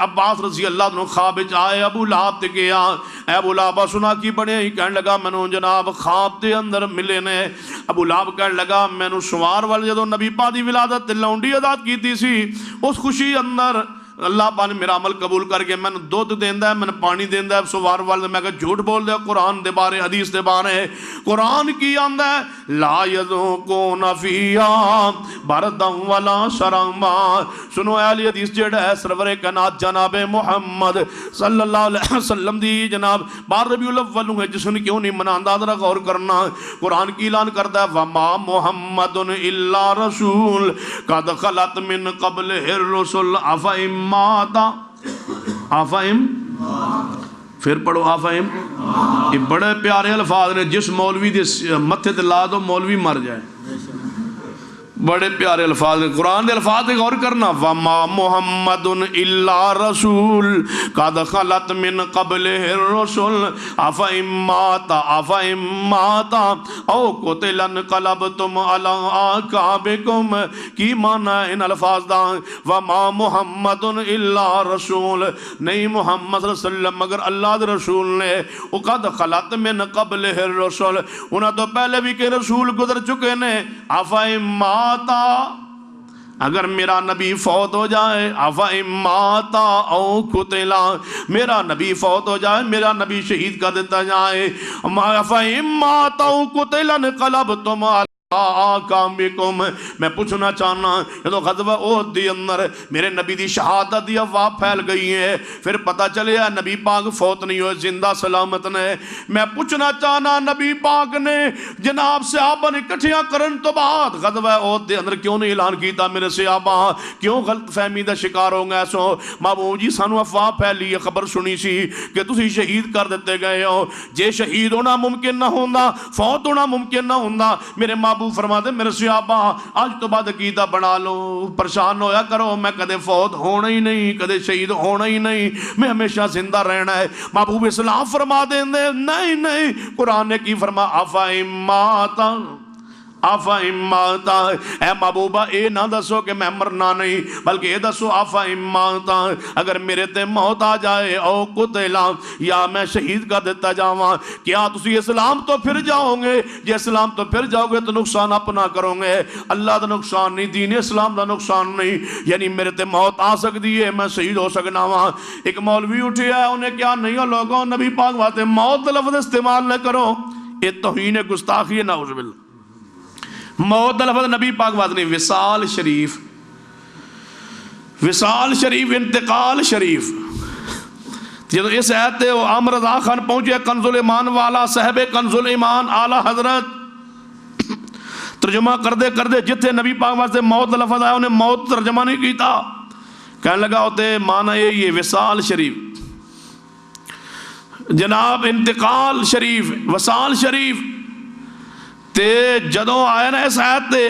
A: عباس رضی اللہ عنہ خواب آئے ابو لہب تے گیا. اے ابو لہب سنا کی بنے ہی؟ کہنے لگا مینوں جناب خواب تے اندر ملے نے. ابو لہب کہنے لگا مینوں سوار والے جدوں نبی پاک دی ولادت تے لونڈی آزاد کیتی سی، اس خوشی اندر اللہ پاک نے میرا عمل قبول کر کے میں نے دودھ دیندا ہے، میں نے پانی دیندا ہے. سوار والے میں کہ جھوٹ بول دے. قرآن دے بارے، حدیث دے بارے قرآن کی آندا ہے لا یذوقون فیہا بردا ولا شرابا. سنو اہل حدیث جڑا ہے سرور کائنات جناب محمد صلی اللہ علیہ وسلم دی جناب 12 ربیع الاول ہے جشن کیوں نہیں مناندا؟ ذرا غور کرنا. قرآن کی اعلان کرتا ہے وما محمد الا رسول قد خلت من قبلہ الرسل افئن ماتا آفائم. پھر پڑھو آفائم. یہ بڑے پیارے الفاظ نے. جس مولوی دے متھے تے لا دو مولوی مر جائے. بڑے پیارے الفاظ ہیں، قرآن دے الفاظ ایک اور کرنا، وَمَا مُحَمَّدٌ إِلَّا رَسُولٌ قَدْ خَلَتْ مِن قَبْلِهِ الرُّسُلُ أَفَإِن مَّاتَ أَوْ قُتِلَ انقلبتم عَلَىٰ أَعْقَابِكُمْ۔ کی معنی ہے ان الفاظ دا؟ وَمَا مُحَمَّدٌ إِلَّا رَسُولٌ، نہیں محمد صلی اللہ علیہ وسلم مگر اللہ دے رسول نے، وَقَدْ خَلَتْ مِن قَبْلِهِ الرُّسُلُ، انہاں تو پہلے بھی کہ رسول گزر چکے نے، أَفَإِن مَّاتَ، اگر میرا نبی فوت ہو جائے، أَفَإِن مَّاتَ أَوْ قُتِلَ، میرا نبی فوت ہو جائے، میرا نبی شہید کر دیتا جائے، أَفَإِن مَّاتَ أَوْ قُتِلَ انقلبتم عَلَىٰ آقابکم۔ میں پوچھنا چاہنا، یہ تو غزوہ احد دی اندر میرے نبی دی شہادت دی افواہ پھیل گئی ہے، پھر پتہ چلے نبی پاک فوت نہیں ہوئے، زندہ سلامت نے۔ میں پوچھنا چاہنا، نبی پاک نے جناب صحابہ نے اکٹھیاں کرن تو بعد غزوہ احد دے اندر کیوں نہیں اعلان کیتا میرے صحابہ؟ کیوں غلط فہمی دا شکار ہو گئے سو؟ محبوب جی سانو افواہ پھیلی، خبر سنی سی کہ تسی شہید کر دیتے گئے ہو، جے شہید ہونا ممکن نہ ہوندا، فوت ہونا ممکن نہ ہوندا، میرے محبوب فرما دے میرے صحابہ آج تو بعد عقیدہ بنا لو، پریشان ہویا کرو، میں کدے فوت ہونا ہی نہیں، کدے شہید ہونا ہی نہیں، میں ہمیشہ زندہ رہنا ہے۔ محبوب اسلام فرما دیں دے نہیں نہیں، قرآن نے کی فرما أَفَإِن مَّاتَ أَفَإِن مَّاتَ، اے محبوبہ اے نہ دسو کہ میں مرنا نہیں، بلکہ اے دسو أَفَإِن مَّاتَ، اگر میرے تے موت آ جائے، أَوْ قُتِلَ، یا میں شہید کر دیتا جاواں، کیا تسی اسلام تو پھر جاؤ گے؟ جے اسلام تو پھر جاؤ گے تو نقصان اپنا کرو گے، اللہ دا نقصان نہیں، دین اسلام دا نقصان نہیں، یعنی میرے تے موت آ سکتی ہے، میں شہید ہو سکنا وا۔ ایک مولوی اٹھیا ہے، انہیں کیا نہیں ہو لوگوں نبی پاک واتے موت لفظ استعمال نہ کرو، یہ توہین گستاخی ہے، نعوذ باللہ۔ موت لفظ نبی پاک بات نہیں، وصال شریف، وصال شریف، انتقال شریف۔ جب اس آیت تے عامر رضا خان پہنچے کنز الایمان والا، صاحب کنز الایمان اعلی حضرت، ترجمہ کردے کردے جتھے نبی پاک واسطے موت لفظ آیا انہیں موت ترجمہ نہیں کیتا، کہنے لگا ہوتے معنی یہ وصال شریف، جناب انتقال شریف، وصال شریف۔ تے جدوں آئے نا اس آیت تے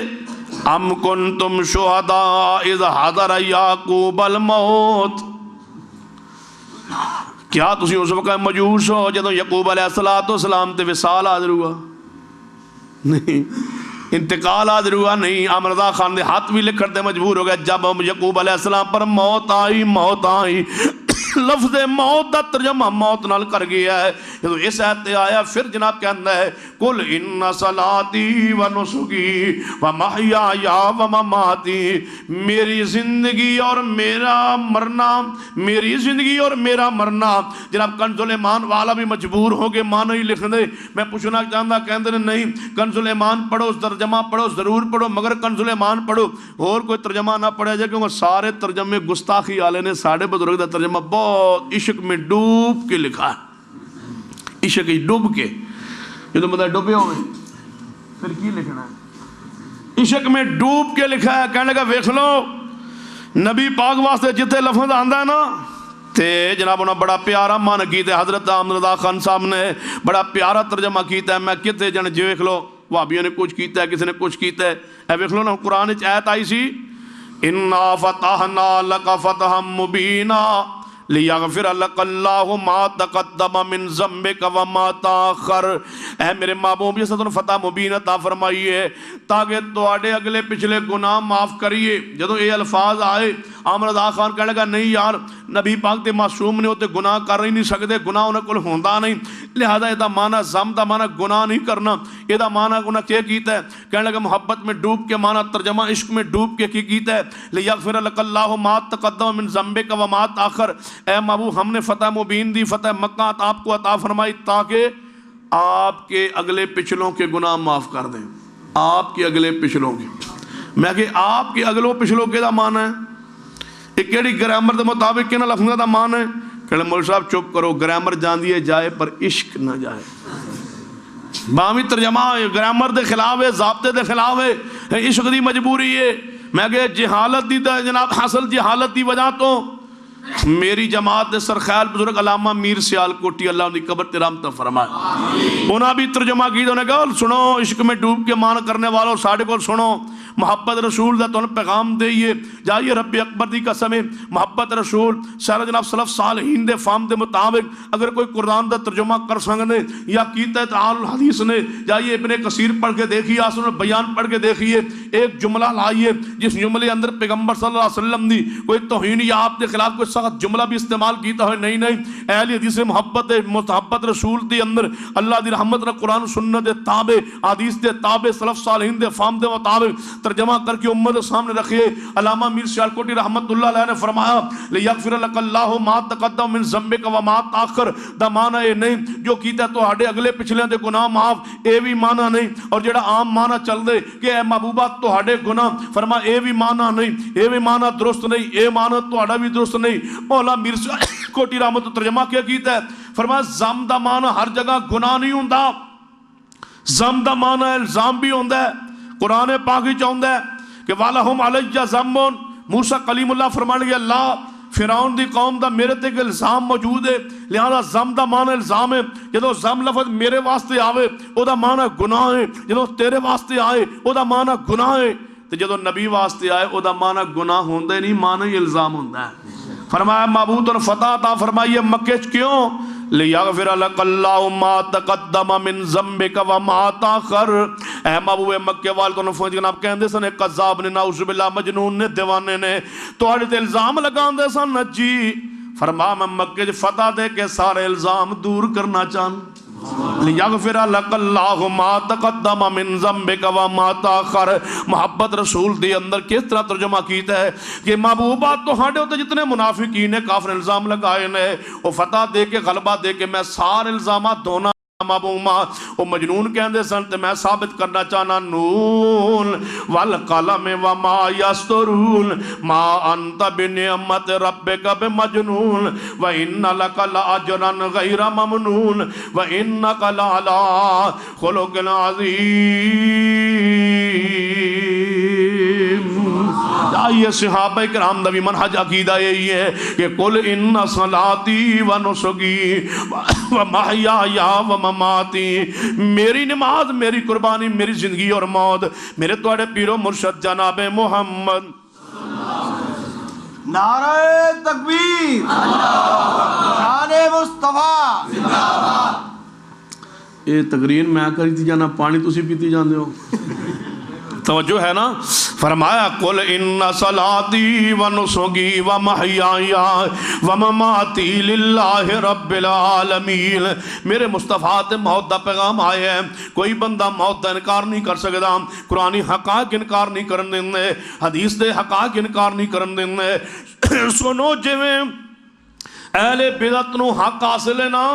A: ام کنتم شہداء اذ حضر یعقوب الموت، کیا تسی اس وقت موجود ہو جدوں یعقوب علیہ السلام تے وصال حاضر ہوا؟ نہیں، انتقال حاضر ہوا نہیں۔ عامر رضا خان دے ہاتھ بھی لکھن تے مجبور ہو گئے جب یعقوب علیہ السلام پر موت آئی، موت آئی، لفظ موت دا ترجمہ موت نال کر گیا ہے۔ جب اس آیت تے آیا پھر جناب کہندا ہے قل ان صلاتی و نسکی و محیای و مماتی، میری زندگی اور میرا مرنا، میری زندگی اور میرا مرنا۔ جناب کنز الایمان والا بھی مجبور ہو کے معنی ہی لکھ دے۔ میں پوچھنا چاہتا کہندے نہیں کنز الایمان پڑھو، ترجمہ پڑھو، ضرور پڑھو، مگر کنز الایمان پڑھو، اور کوئی ترجمہ نہ پڑھا جائے، کیونکہ سارے ترجمے گستاخی والے نے ساڑھے بزرگ دا ترجمہ بہت عشق میں ڈوب کے لکھا ہے، عشق ہی ڈوب کے، یہ تو مطلب ڈوبے ہوئے پھر کی لکھنا ہے، عشق میں ڈوب کے لکھا ہے۔ کہنے لگا ویکھ لو نبی پاک واسطے جتنے لفظ آندا ہے نا تے جناب انہوں نے بڑا پیارا معنی کیتا ہے، حضرت عامر رضا خان صاحب نے بڑا پیارا ترجمہ کیتا ہے۔ میں کتے جن جو ویکھ لو وہابیوں نے کچھ کیتا ہے، کسی نے کچھ کیتا ہے، اے ویکھ لو نا قرآن وچ آیت آئی سی اِنَّا فَتَحْنَا لَكَ فَتْحًا مُبِينًا لِيَغْفِرَ لَكَ اللَّهُ مَا تَقَدَّمَ مِن ذَنبِكَ وَمَا تَأَخَّرَ۔ اے میرے محبوب یہ ستن فتح مبین عطا فرمائیے تاکہ تواڈے اگلے پچھلے گناہ معاف کریے۔ جدوں یہ الفاظ آئے عامر رضا خان کہنے لگا نہیں یار نبی پاک تے معصوم نے ہوتے گناہ کر ہی نہیں سکتے، گناہ انہیں کل ہوندا نہیں، لہذا یہ معنی زم دا معنی گناہ نہیں کرنا، یہ معنی انہیں کیا کیتا ہے؟ کہنے لگا محبت میں ڈوب کے معنی ترجمہ عشق میں ڈوب کے کی کیتا ہے لیغفر لک اللہ ما تقدم من ذنبک وما تاخر۔ اے محبوب ہم نے فتح مبین دی، فتح مکہ آپ کو عطا فرمائی تاکہ آپ کے اگلے پچھلوں کے گناہ معاف کر دیں، آپ کے اگلے پچھلوں کے۔ میں کہ آپ کے اگلوں پچھلوں کے دا معنی ہے ایک کیڑی گرامر دے مطابق کنا لفظوں دا معنی ہے؟ کہنے مول صاحب چپ کرو، گرامر جان دیے جائے پر عشق نہ جائے۔ بامی ترجمہ گرامر دے خلاف ہے، ضابطے دے خلاف ہے، عشق دی مجبوری ہے۔ میں کہ جہالت دی جناب حاصل جہالت دی وجہ تو میری جماعت دے سرخیال بزرگ علامہ میر سیال کوٹی اللہ ان کی قبر تے رحمت فرمائے۔ انہاں بھی ترجمہ کی انہوں نے کہا سنو عشق میں ڈوب کے مان کرنے والوں ساڑھے کو سنو محبت رسول دا تمہیں پیغام دئیے جائیے رب اکبر دی قسم محبت رسول سارا جناب صلف صالحین دے فام دے مطابق اگر کوئی قرآن دا ترجمہ کر سکنے یا کیتا تعال حدیث نے جائیے ابن کثیر پڑھ کے دیکھیے آسن بیان پڑھ کے دیکھیے ایک جملہ لائیے جس جملے اندر پیغمبر صلی اللہ علیہ وسلم دی کوئی توہین یا آپ کے خلاف کوئی سخت جملہ بھی استعمال کیتا ہے نہیں اہل حدیث محبت رسول دی اندر اللہ دی رحمت نے قرآن سنت دے تابع حدیث دے تابع سلف صالحین دے فام دے مطابق ترجمہ کر کے امت سامنے رکھیے علامہ میر سیالکوٹی رحمت اللہ علیہ نے فرمایا لیغفر لک اللہ ما تقدم من ذنبک و ما تاخر دا معنی یہ نہیں جو کیتا تو ہاڈے اگلے پچھلے دے گناہ معاف اے بھی معنی نہیں اور جڑا عام معنی چل دے کہ اے محبوبہ تو ہاڈے گناہ فرما اے بھی معنی نہیں اے بھی معنی درست نہیں اے معنی تو ہاڈا بھی درست نہیں مولا میر سیالکوٹی رحمت ترجمہ کیا کیتا ہے فرمایا زم دا معنی ہر جگہ گناہ نہیں ہوندا زم دا معنی الزام بھی ہوندا ہے قرآن پاک ہی چاہتا ہے کہ وَلَهُمْ عَلَيَّ ذَنْبٌ موسیٰ کلیم اللہ فرمان گیا اللہ فرعون دی قوم دا میرے تے کہ الزام موجود ہے لہذا زم دا معنی الزام ہے جدو زم لفظ میرے واسطے آوے او دا معنی گناہ ہے جدو تیرے واسطے آئے او دا معنی گناہ ہے تو جدو نبی واسطے آئے او دا معنی گناہ ہوندے نہیں معنی الزام ہوندہ ہے فرمایا معبود اور فتح تا فرمائیے مکہ کیوں لیغفر لک اللہ ما تقدم من ذنبک و ما تاخر اے محبوب مکے والے تو نفوج جناب کہندے سن قذاب نے نعوذ باللہ مجنون نے دیوانے نے تواڈے تے الزام لگاندے سن جی فرما میں مکے فتح دے کے سارے الزام دور کرنا چاہن لیغفر لک اللہ ما تقدم من ذنبک و ما تاخر محبت رسول دی اندر کس طرح ترجمہ کیتا ہے کہ محبوبات تو ہاڈے ہوتے جتنے منافقین کافر الزام لگائے نے وہ فتح دے کے غلبہ دے کے میں سارے الزامات دھونا محبوبہ وہ مجنون کہندے سن تے میں ثابت کرنا چاہنا نون والقلم وما یسطرون ما انت بنعمت ربک بمجنون وان لک لاجرا غیر ممنون وانک لعلی خلق عظیم آئیے صحابہ کرام نبی منہج عقیدہ یہی ہے کہ قل ان صلاتی و نسکی و محیای و مماتی میری نماز میری قربانی میری زندگی اور موت میرے توڑے پیر و مرشد جناب محمد
B: نعرہ تکبیر شان مصطفیٰ
A: یہ تقریر میں کری تھی جانا پانی تسی پیتی جاندے ہو توجہ ہے نا فرمایا قل ان صلاتی و نسکی و محیای و مماتی للہ رب العالمین میرے مصطفیٰ تے موت دا پیغام آئے ہیں کوئی بندہ موت دا انکار نہیں کر سکتا قرآنی حقائق انکار نہیں کرن دینے حدیث دے حقائق انکار نہیں کرن دینے سنو جویں اہل بدعت نو حق حاصل ہے نا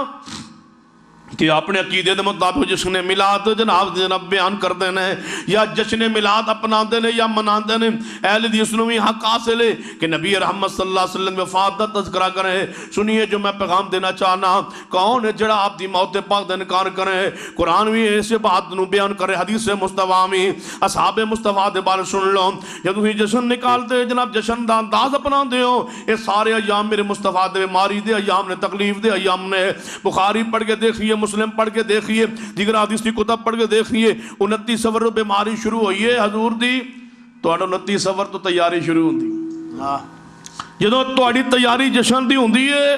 A: کہ اپنے عقیدے دے مطابق جشن میلاد جناب بیان کر دینے یا جشن میلاد اپنا دینے یا منا دینے اہل حدیث نو بھی حق حاصل ہے کہ نبی رحمت صلی اللہ علیہ وسلم وفات دا تذکرہ کریں سنیے جو میں پیغام دینا چاہنا کون ہے جڑا آپ دی موت پاک دا انکار کریں قرآن بھی ایسے بات نو بیان کرے حدیث مصطفیٰ میں اصحاب مصطفیٰ دے بارے سن لو جب تھی جشن نکالتے جناب جشن دا انداز اپنا دے ہو یہ سارے ایام میرے مصطفیٰ دے بیماری دے ایام نے تکلیف دے ایام نے بخاری پڑھ کے دیکھیے مسلم پڑھ کے دیکھئے دیگر حدیث کی کتب پڑھ کے دیکھئے 29 سفر بیماری شروع ہوئی ہے حضور دی تو 29 سفر تو تیاری شروع ہوندی جدو تیاری جشن دی ہوندی ہے